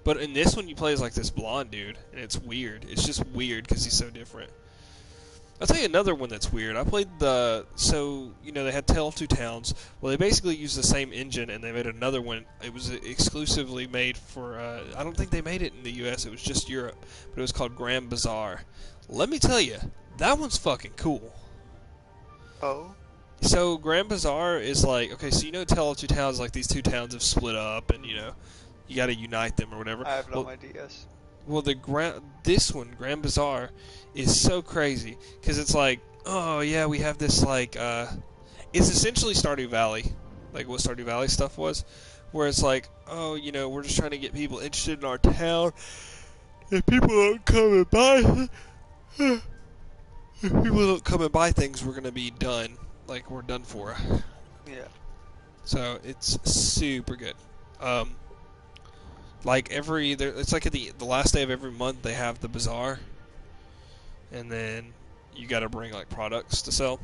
But in this one you play as like this blonde dude, and it's weird. It's just weird because he's so different. I'll tell you another one that's weird. I played so, you know, they had Tale of Two Towns. Well, they basically used the same engine, and they made another one. It was exclusively made for, I don't think they made it in the US, it was just Europe. But it was called Grand Bazaar. Let me tell you, that one's fucking cool. Oh? So, Grand Bazaar is like, okay, so you know Tale of Two Towns, like these two towns have split up, and, you know, you gotta unite them or whatever. I have it on my DS. Well, this one, Grand Bazaar, is so crazy because it's like, oh yeah, we have this like, it's essentially Stardew Valley, like what Stardew Valley stuff was, where it's like, oh, you know, we're just trying to get people interested in our town. If people don't come and buy, if people don't come and buy things, we're gonna be done. Like we're done for. Yeah. So it's super good. Like it's like at the last day of every month they have the bazaar, and then you got to bring like products to sell.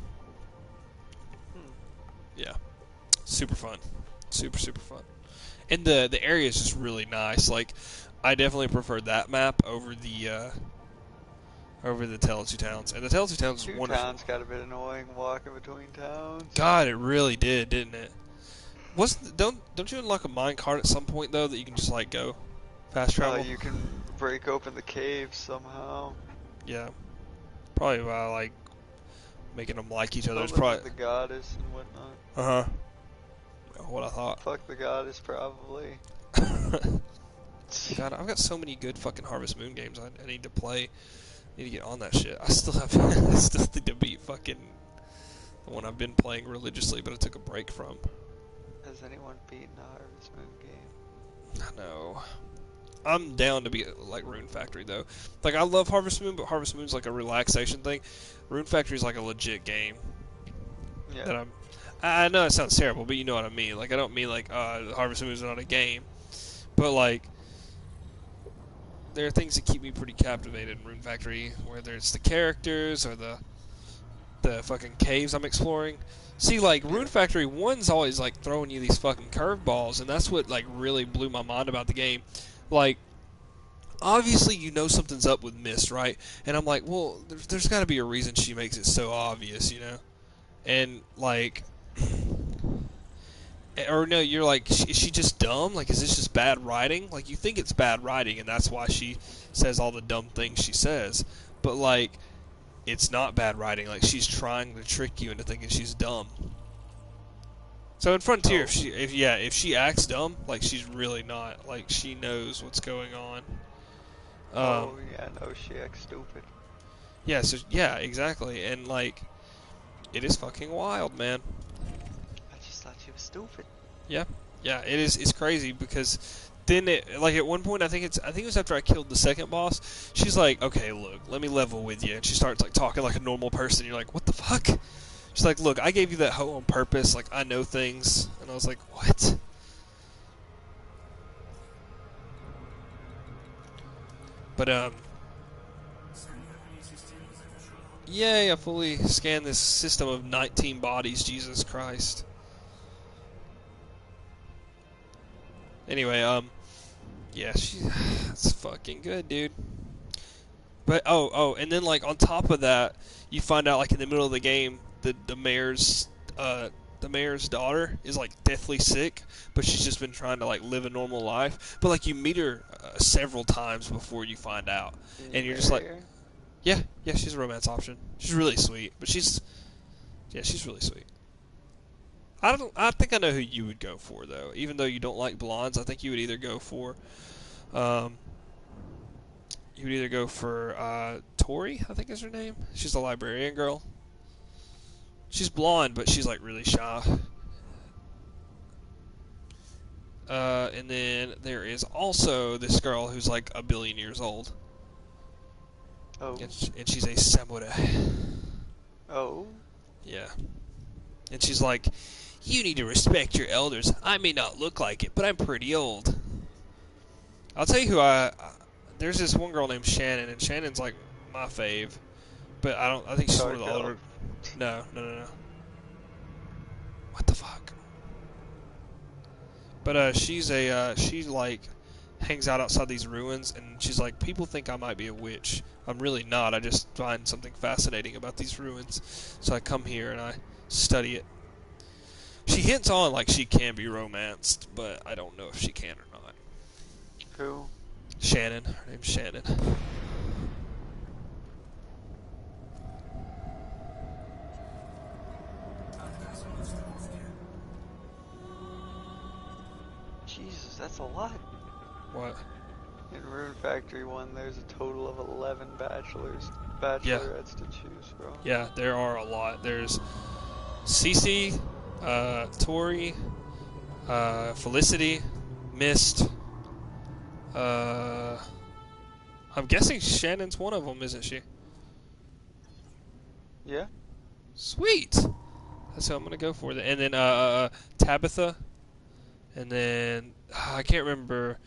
Yeah, super fun, super fun, and the area is just really nice. Like, I definitely preferred that map over the Tale of Two Towns, and the Tale of Two Towns is wonderful. Towns got a bit annoying walking between towns. God, it really did, didn't it? Don't you unlock a minecart at some point though that you can just like go fast travel? You can break open the caves somehow. Yeah, probably by like making them like each other. It's Building probably with the goddess and whatnot. What I thought. Fuck the goddess, probably. God, I've got so many good fucking Harvest Moon games I need to play. I need to get on that shit. I still need to beat fucking the one I've been playing religiously, but I took a break from. Has anyone beaten a Harvest Moon game? I know. I'm down to be like Rune Factory though. Like I love Harvest Moon, but Harvest Moon's like a relaxation thing. Rune Factory's like a legit game Yeah. that I know it sounds terrible, but you know what I mean. Like I don't mean like Harvest Moon's not a game, but like there are things that keep me pretty captivated in Rune Factory, whether it's the characters or the fucking caves I'm exploring. See, like, Rune Factory 1's always, like, throwing you these fucking curveballs, and that's what, like, really blew my mind about the game. Like, obviously you know something's up with Mist, right? And I'm like, well, there's got to be a reason she makes it so obvious, you know? And, like... Or no, you're like, is she just dumb? Like, is this just bad writing? Like, you think it's bad writing, and that's why she says all the dumb things she says. But, like... it's not bad writing. Like she's trying to trick you into thinking she's dumb. So in Frontier, if she acts dumb, like she's really not. Like she knows what's going on. Oh yeah, no, she acts stupid. Yeah. So yeah, exactly. And like, it is fucking wild, man. I just thought she was stupid. Yeah. Yeah. It is. It's crazy because. Then, like at one point, I think it was after I killed the second boss. She's like, "Okay, look, let me level with you," and she starts like talking like a normal person. You're like, "What the fuck?" She's like, "Look, I gave you that hoe on purpose. Like, I know things," and I was like, "What?" But yay! I fully scanned this system of 19 bodies. Jesus Christ. Anyway, yeah, that's fucking good, dude. But and then like on top of that, you find out like in the middle of the game, the mayor's daughter is like deathly sick, but she's just been trying to like live a normal life. But like you meet her several times before you find out, and you're just like, yeah, she's a romance option. She's really sweet, but she's really sweet. I think I know who you would go for though. Even though you don't like blondes, I think you would either go for Tori, I think is her name. She's the librarian girl. She's blonde, but she's like really shy. And then there is also this girl who's like a billion years old. Oh. And she's a samurai. Oh. Yeah. And she's like, you need to respect your elders. I may not look like it, but I'm pretty old. I'll tell you who there's this one girl named Shannon, and Shannon's like my fave. But I think she's one of the older. No. What the fuck? But she like hangs out outside these ruins, and she's like, people think I might be a witch. I'm really not. I just find something fascinating about these ruins. So I come here and I study it. She hints on like she can be romanced, but I don't know if she can or not. Who? Shannon. Her name's Shannon. Jesus, that's a lot. What? In Rune Factory 1, there's a total of 11 bachelorettes to choose from. Yeah, there are a lot. There's Cece, Tori, Felicity, Mist. I'm guessing Shannon's one of them, isn't she? Yeah. Sweet. That's what I'm gonna go for. And then Tabitha, and then I can't remember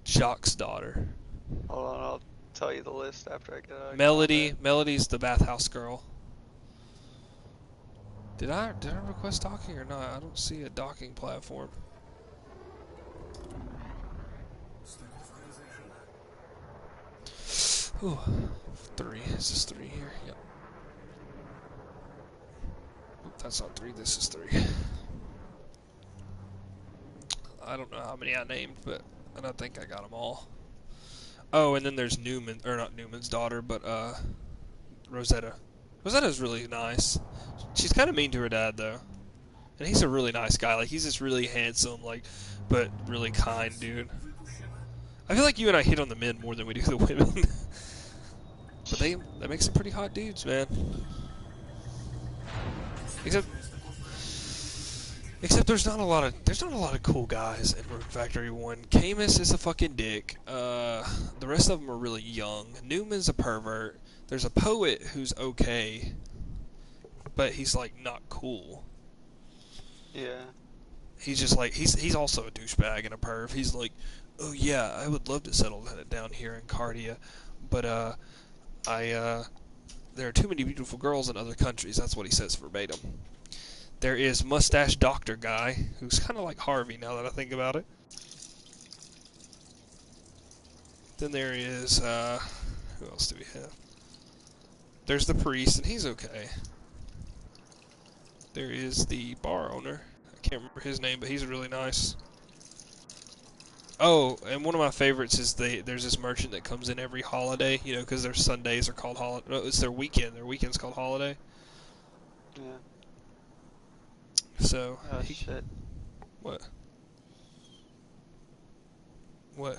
Jacques' daughter. Hold on, I'll tell you the list after I get out. Melody. Melody's the bathhouse girl. Did I request docking or not? I don't see a docking platform. Ooh, 3. Is this 3 here? Yep. Oop, that's not 3. This is 3. I don't know how many I named, but I don't think I got them all. Oh, and then there's Newman, or not Newman's daughter, but Rosetta. Rosetta's really nice. She's kind of mean to her dad, though. And he's a really nice guy. Like, he's this really handsome, like, but really kind dude. I feel like you and I hit on the men more than we do the women. But they make some pretty hot dudes, man. Except, Except there's not a lot of cool guys in Rune Factory 1. Camus is a fucking dick. The rest of them are really young. Newman's a pervert. There's a poet who's okay, but he's like not cool. Yeah. He's just like he's also a douchebag and a perv. He's like, "Oh yeah, I would love to settle down here in Cardia, but I there are too many beautiful girls in other countries." That's what he says verbatim. There is Mustache Doctor Guy, who's kind of like Harvey now that I think about it. Then there is, who else do we have? There's the priest, and he's okay. There is the bar owner. I can't remember his name, but he's really nice. Oh, and one of my favorites is there's this merchant that comes in every holiday, you know, because their Sundays are called holiday. No, it's their weekend. Their weekend's called holiday. Yeah. So. Oh shit. What? What?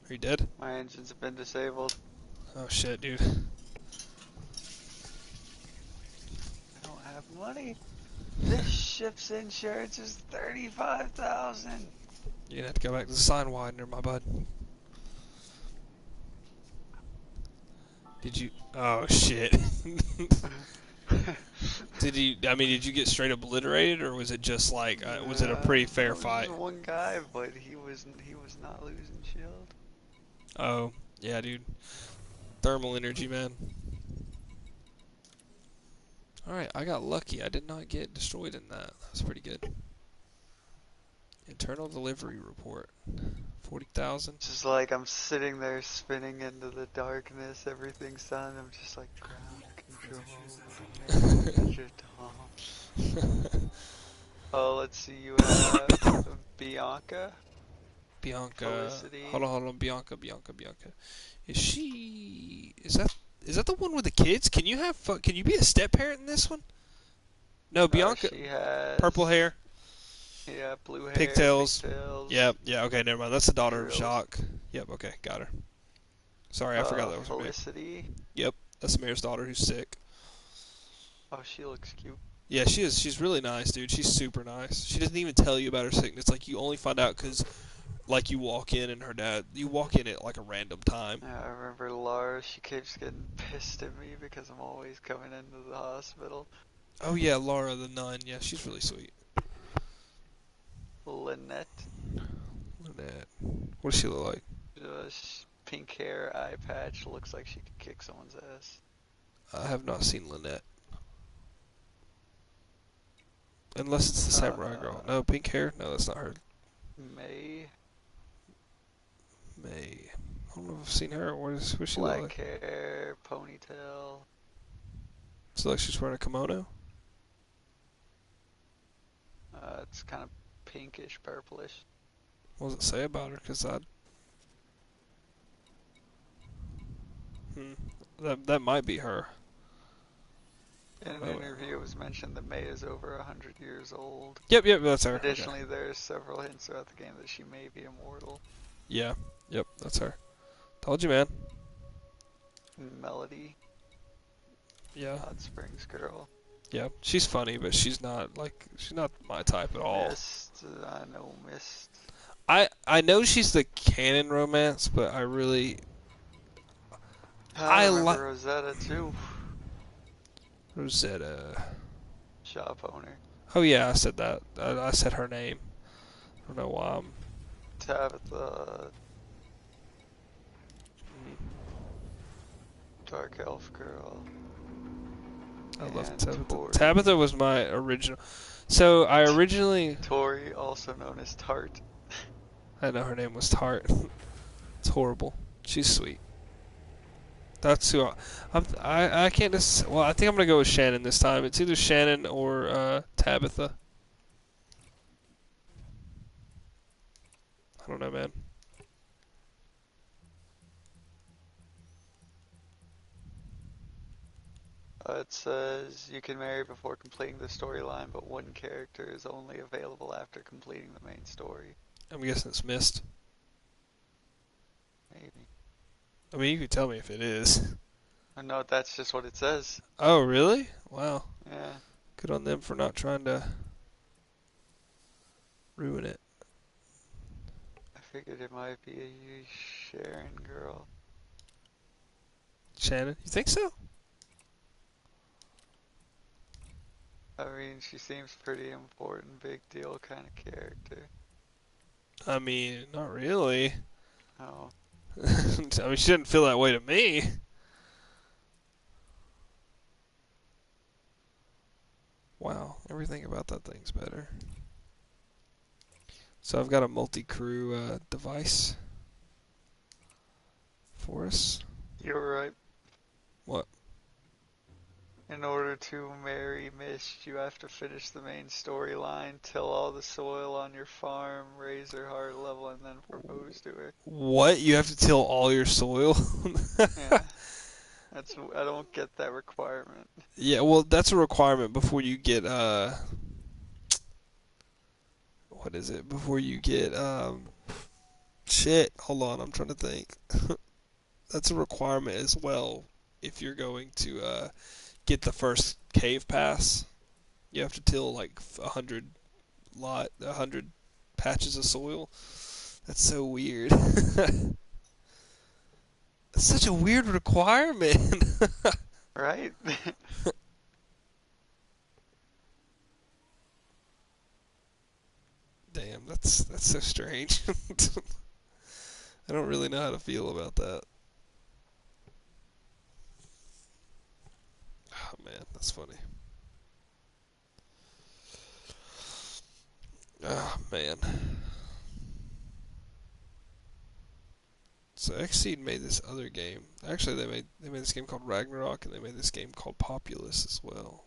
Are you dead? My engines have been disabled. Oh shit, dude. I don't have money. This ship's insurance is 35,000. You're gonna have to go back to the sign widener, my bud. Did you? Oh shit. Did you get straight obliterated, or was it just like, was it a pretty fair fight? Just one guy, but he was not losing shield. Oh, yeah, dude. Thermal energy, man. Alright, I got lucky. I did not get destroyed in that. That was pretty good. Internal delivery report. 40,000. Just like I'm sitting there spinning into the darkness, everything's done. I'm just like ground control. Oh, let's see. You have Bianca. Bianca. Felicity. Hold on. Bianca. Is she? Is that the one with the kids? Can you be a step parent in this one? No, Bianca. She has purple hair. Yeah, blue hair. Pigtails. Pigtails. Yep. Yeah. Okay. Never mind. That's the daughter of Girls. Jacques. Yep. Okay. Got her. Sorry, I forgot that was her name. Felicity. Yep. That's the mayor's daughter who's sick. Oh, she looks cute. Yeah, she is. She's really nice, dude. She's super nice. She doesn't even tell you about her sickness. Like, you only find out because, like, you walk in and you walk in at, like, a random time. Yeah, I remember Laura. She keeps getting pissed at me because I'm always coming into the hospital. Oh, yeah, Laura the nun. Yeah, she's really sweet. Lynette. What does she look like? Pink hair, eye patch. Looks like she could kick someone's ass. I have not seen Lynette. Unless it's the samurai girl. No, pink hair? No, that's not her. May. I don't know if I've seen her. What she look like? Black hair, ponytail. Looks like she's wearing a kimono. It's kind of pinkish, purplish. What does it say about her? Because that might be her. In an interview, it was mentioned that May is over 100 years old. Yep, that's her. Additionally, okay. There's several hints throughout the game that she may be immortal. Yeah, yep, that's her. Told you, man. Melody. Yeah. Hot Springs girl. Yeah, she's funny, but she's not my type at all. Mist. I know Mist. I know she's the canon romance, but I really I remember Rosetta too. Rosetta. Shop owner. Oh yeah, I said that. I said her name. I don't know why I'm... Tabitha. Dark Elf girl. I love And Tabitha. Tori. Tabitha was my original. So I originally... Tori, also known as Tart. I know her name was Tart. It's horrible. She's sweet. That's who I can't just... Well, I think I'm going to go with Shannon this time. It's either Shannon or Tabitha. I don't know, man. It says you can marry before completing the storyline, but one character is only available after completing the main story. I'm guessing it's Mist. Maybe. I mean, you can tell me if it is. No, that's just what it says. Oh, really? Wow. Yeah. Good on them for not trying to ruin it. I figured it might be a Sharon girl. Shannon, you think so? I mean, she seems pretty important, big deal kind of character. I mean, not really. Oh, I mean, she didn't feel that way to me. Wow, everything about that thing's better. So I've got a multi-crew device for us. you're right. What? In order to marry Mist, you have to finish the main storyline, till all the soil on your farm, raise her heart level, and then propose to her. What? You have to till all your soil? Yeah, I don't get that requirement. Yeah, well, that's a requirement before you get what is it? Before you get shit. Hold on, I'm trying to think. That's a requirement as well if you're going to get the first cave pass. You have to till like 100 patches of soil. That's so weird. That's such a weird requirement. Right? Damn, that's so strange. I don't really know how to feel about that. Oh man, that's funny. Oh man. So Xseed made this other game. Actually, they made this game called Ragnarok, and they made this game called Populous as well.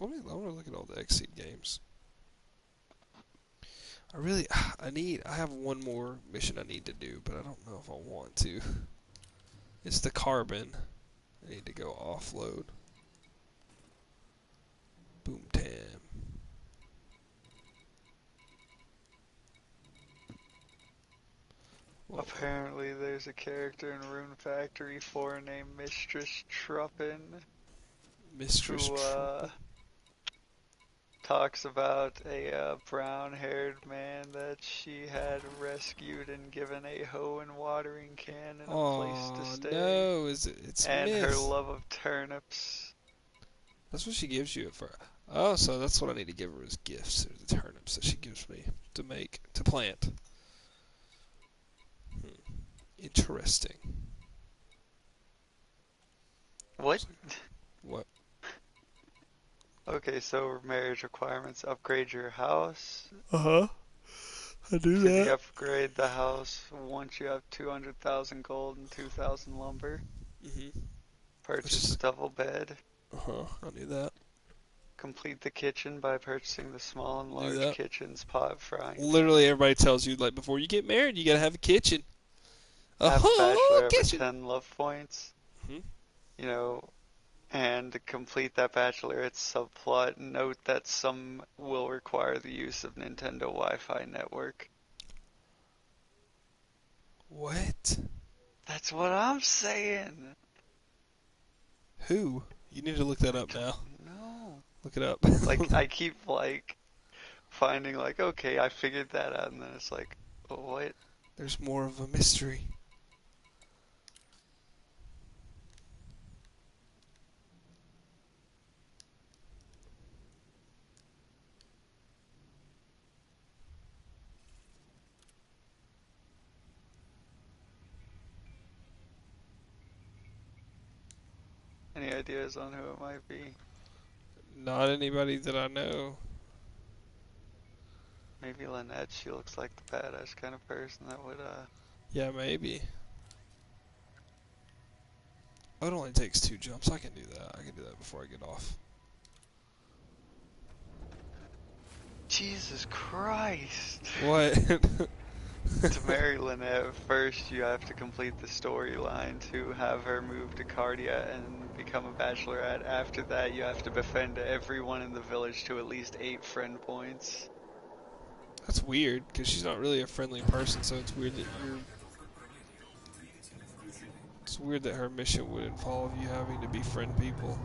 I want to look at all the Xseed games. I have one more mission I need to do, but I don't know if I want to. It's the carbon. I need to go offload. Boom tam. Whoa. Apparently, there's a character in Rune Factory 4 named Mistress Truppin, Mistress who Truppin. talks about a brown-haired man that she had rescued and given a hoe and watering can and a place to stay. No, it's and Myth. her love of turnips. That's what she gives you for. Oh, so that's what I need to give her as gifts, are the turnips that she gives me to plant. Interesting. What? What? Okay, so marriage requirements: upgrade your house. Uh-huh. I do Can you that. upgrade the house once you have 200,000 gold and 2,000 lumber? Mm-hmm. Purchase a double bed. Uh-huh. I knew that. Complete the kitchen by purchasing the small and Do large that. kitchens, pot, frying. Literally everybody tells you, like, before you get married, you gotta have a kitchen. Have a bachelor over Kitchen. 10 love points. Mhm. You know, and to complete that bachelorette subplot, note that some will require the use of Nintendo Wi-Fi network. What? That's what I'm saying. Who? You need to look that up now. No. Look it up. Like, I keep, finding, okay, I figured that out, and then it's like, what? There's more of a mystery. Any ideas on who it might be? Not anybody that I know. Maybe Lynette, she looks like the badass kind of person that would, Yeah, maybe. Oh, it only takes 2 jumps. I can do that. I can do that before I get off. Jesus Christ! What? To marry Lynette, first you have to complete the storyline to have her move to Cardia and become a bachelorette. After that, you have to befriend everyone in the village to at least 8 friend points. That's weird, because she's not really a friendly person, so it's weird that It's weird that her mission would involve you having to befriend people.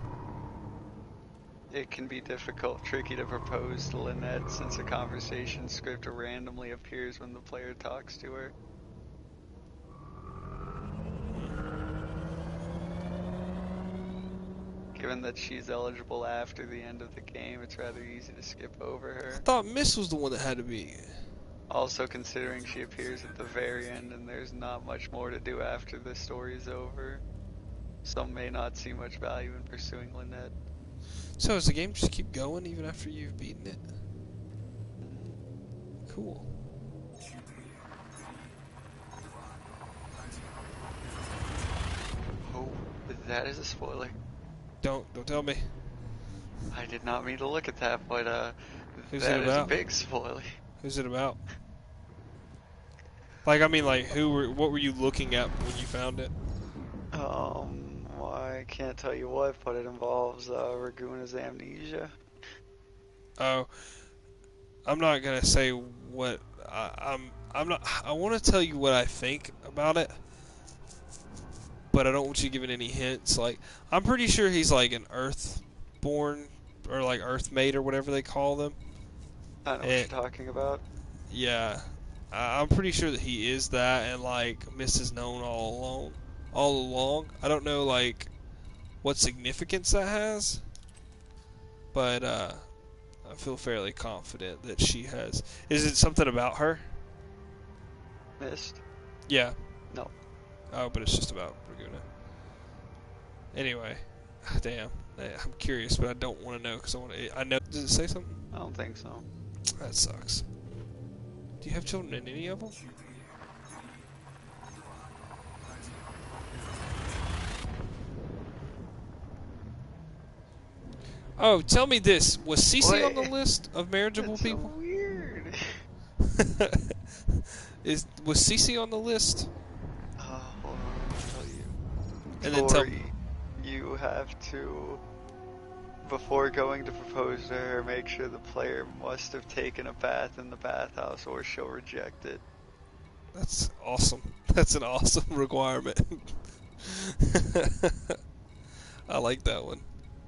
it can be tricky to propose to Lynette since a conversation script randomly appears when the player talks to her. Given that she's eligible after the end of the game, it's rather easy to skip over I her. thought Miss was the one that had to be. Also considering she appears at the very end and there's not much more to do after the story's over, some may not see much value in pursuing Lynette. So does the game just keep going even after you've beaten it? Cool. Oh, that is a spoiler. Don't tell me. I did not mean to look at that, but Who's that it is a about? big spoiler. Who's it about? Like, I mean, like, what were you looking at when you found it? Well, I can't tell you what, but it involves Raguna's amnesia. Oh, I'm not gonna say what I'm not. I want to tell you what I think about it, but I don't want you giving any hints. Like, I'm pretty sure he's like an Earthborn or like Earthmate or whatever they call them. I know what you're talking about. Yeah, I'm pretty sure that he is that, and like Miss is known all along. I don't know like what significance that has, but I feel fairly confident that she has. Is it something about her? Missed? Yeah. No. Oh, but it's just about Raguna. Anyway, damn. I'm curious, but I don't want to know because I want to. I know. Does it say something? I don't think so. That sucks. Do you have children in any of them? Oh, tell me this: was Cece on the list of marriageable That's people? So weird. Was Cece on the list? Hold on, let me tell you. And then tell me. You have to, before going to propose to her, make sure the player must have taken a bath in the bathhouse or she'll reject it. That's awesome. That's an awesome requirement. I like that one.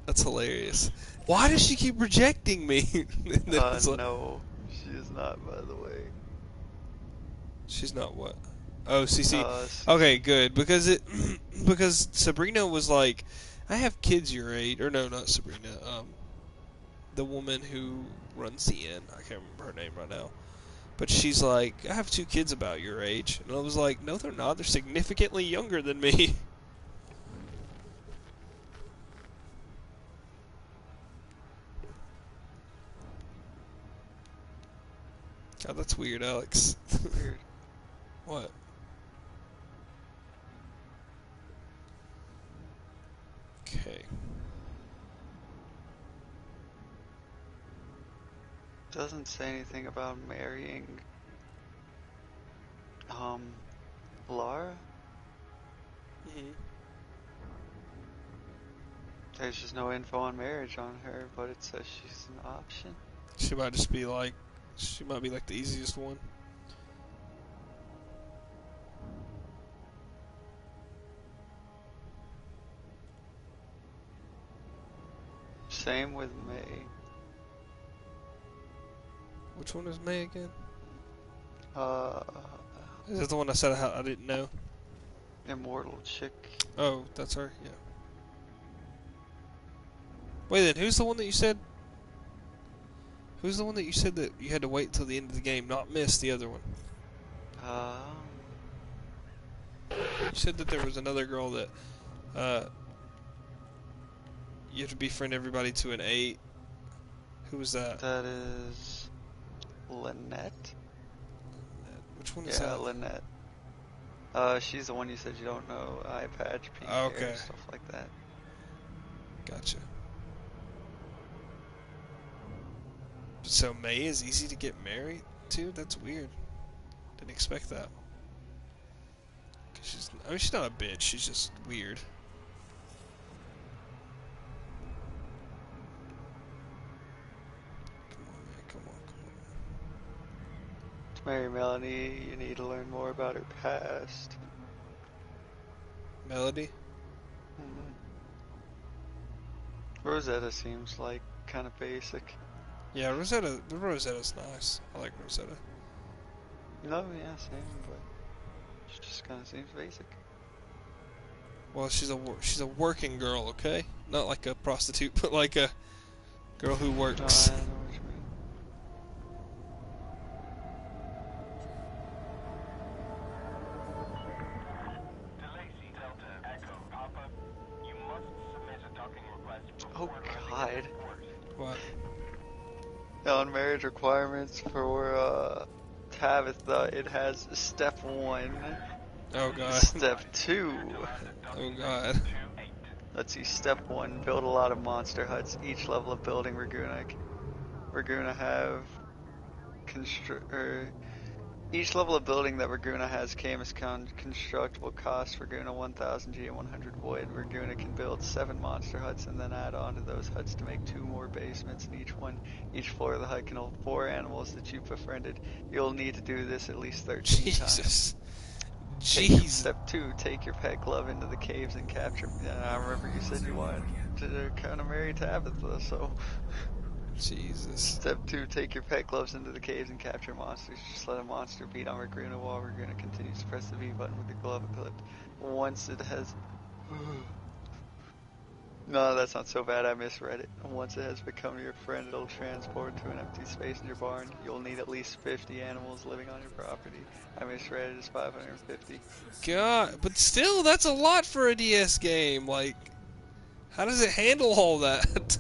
That's hilarious. Why does she keep rejecting me? No, she is not, by the way. She's not what? Oh, CC. CC. Okay, good. Because because Sabrina was like, I have kids your age. Or no, not Sabrina. The woman who runs the inn. I can't remember her name right now. But she's like, I have 2 kids about your age. And I was like, no, they're not. They're significantly younger than me. God, that's weird, Alex. Weird. What? Okay. Doesn't say anything about marrying Lara? Mm-hmm. There's just no info on marriage on her, but it says she's an option. She might just be like, she might be like the easiest one. Same with May. Which one is May again? Uh, Is that the one I said I didn't know? Immortal chick. Oh, that's her? Yeah. Wait, then who's the one that you said? Who's the one that you said that you had to wait until the end of the game, not miss the other one? You said that there was another girl that, you have to befriend everybody to an 8. Who was that? That is Lynette. Which one is that? Yeah, Lynette. She's the one you said you don't know. Eye patch, pink Okay. hair, stuff like that. Gotcha. So May is easy to get married to? That's weird. Didn't expect that. 'Cause she's not a bitch. She's just weird. Come on, man. Come on. To marry Melanie, you need to learn more about her past. Melody? Rosetta seems like kind of basic. Yeah, Rosetta. The Rosetta's nice. I like Rosetta. No, yeah, same, but it just kind of seems basic. Well, she's a working girl, okay? Not like a prostitute, but like a girl who No, works. I know what you mean. Oh God. What? On marriage requirements for Tabitha, it has step 1, Oh god. step 2. Oh god. Let's see, step 1, build a lot of monster huts. Each level of building Raguna have each level of building that Raguna has Camus construct will cost Raguna 1000 G and 100 wood. Raguna can build 7 monster huts and then add on to those huts to make 2 more basements in each floor of the hut can hold 4 animals that you've befriended. You'll need to do this at least 13 times. Jesus. Step 2, take your pet glove into the caves and capture. Yeah, I remember you said you wanted to kind of marry Tabitha, so. Jesus. Step 2, take your pet gloves into the caves and capture monsters. Just let a monster beat on Raguna while Raguna continues to press the V button with the glove equipped. Once it has... No, that's not so bad, I misread it. Once it has become your friend, it'll transport to an empty space in your barn. You'll need at least 50 animals living on your property. I misread it as 550. God, but still, that's a lot for a DS game. Like, how does it handle all that?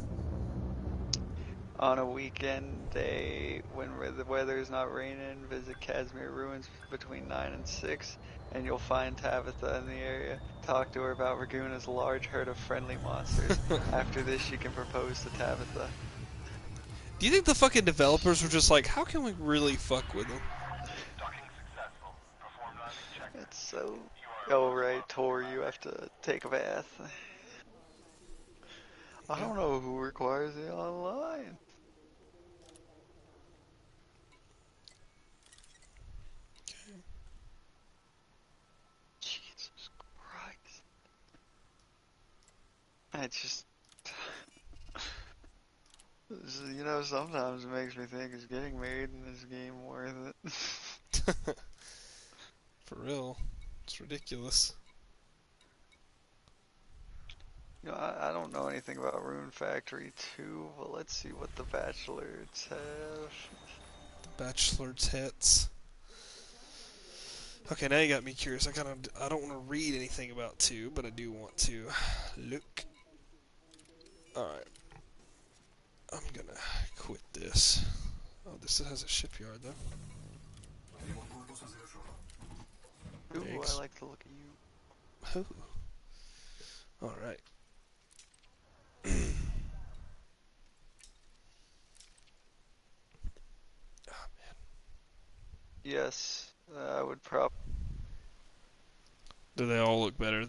On a weekend day when the weather is not raining, visit Casimir Ruins between 9 and 6, and you'll find Tabitha in the area. Talk to her about Raguna's large herd of friendly monsters. After this, you can propose to Tabitha. Do you think the fucking developers were just like, how can we really fuck with them? It's so... Oh, right, Tor, you have to take a bath. I don't know who requires it online. Jesus Christ. I just... You know, sometimes it makes me think, is getting married in this game worth it? For real. It's ridiculous. You know, I don't know anything about Rune Factory 2, but let's see what the Bachelors have. The Bachelor's hits. Okay, now you got me curious. I don't want to read anything about 2, but I do want to look. Alright. I'm gonna quit this. Oh, this has a shipyard, though. Ooh, Thanks. I like the look of you. Ooh. Alright. Yes, I would probably... Do they all look better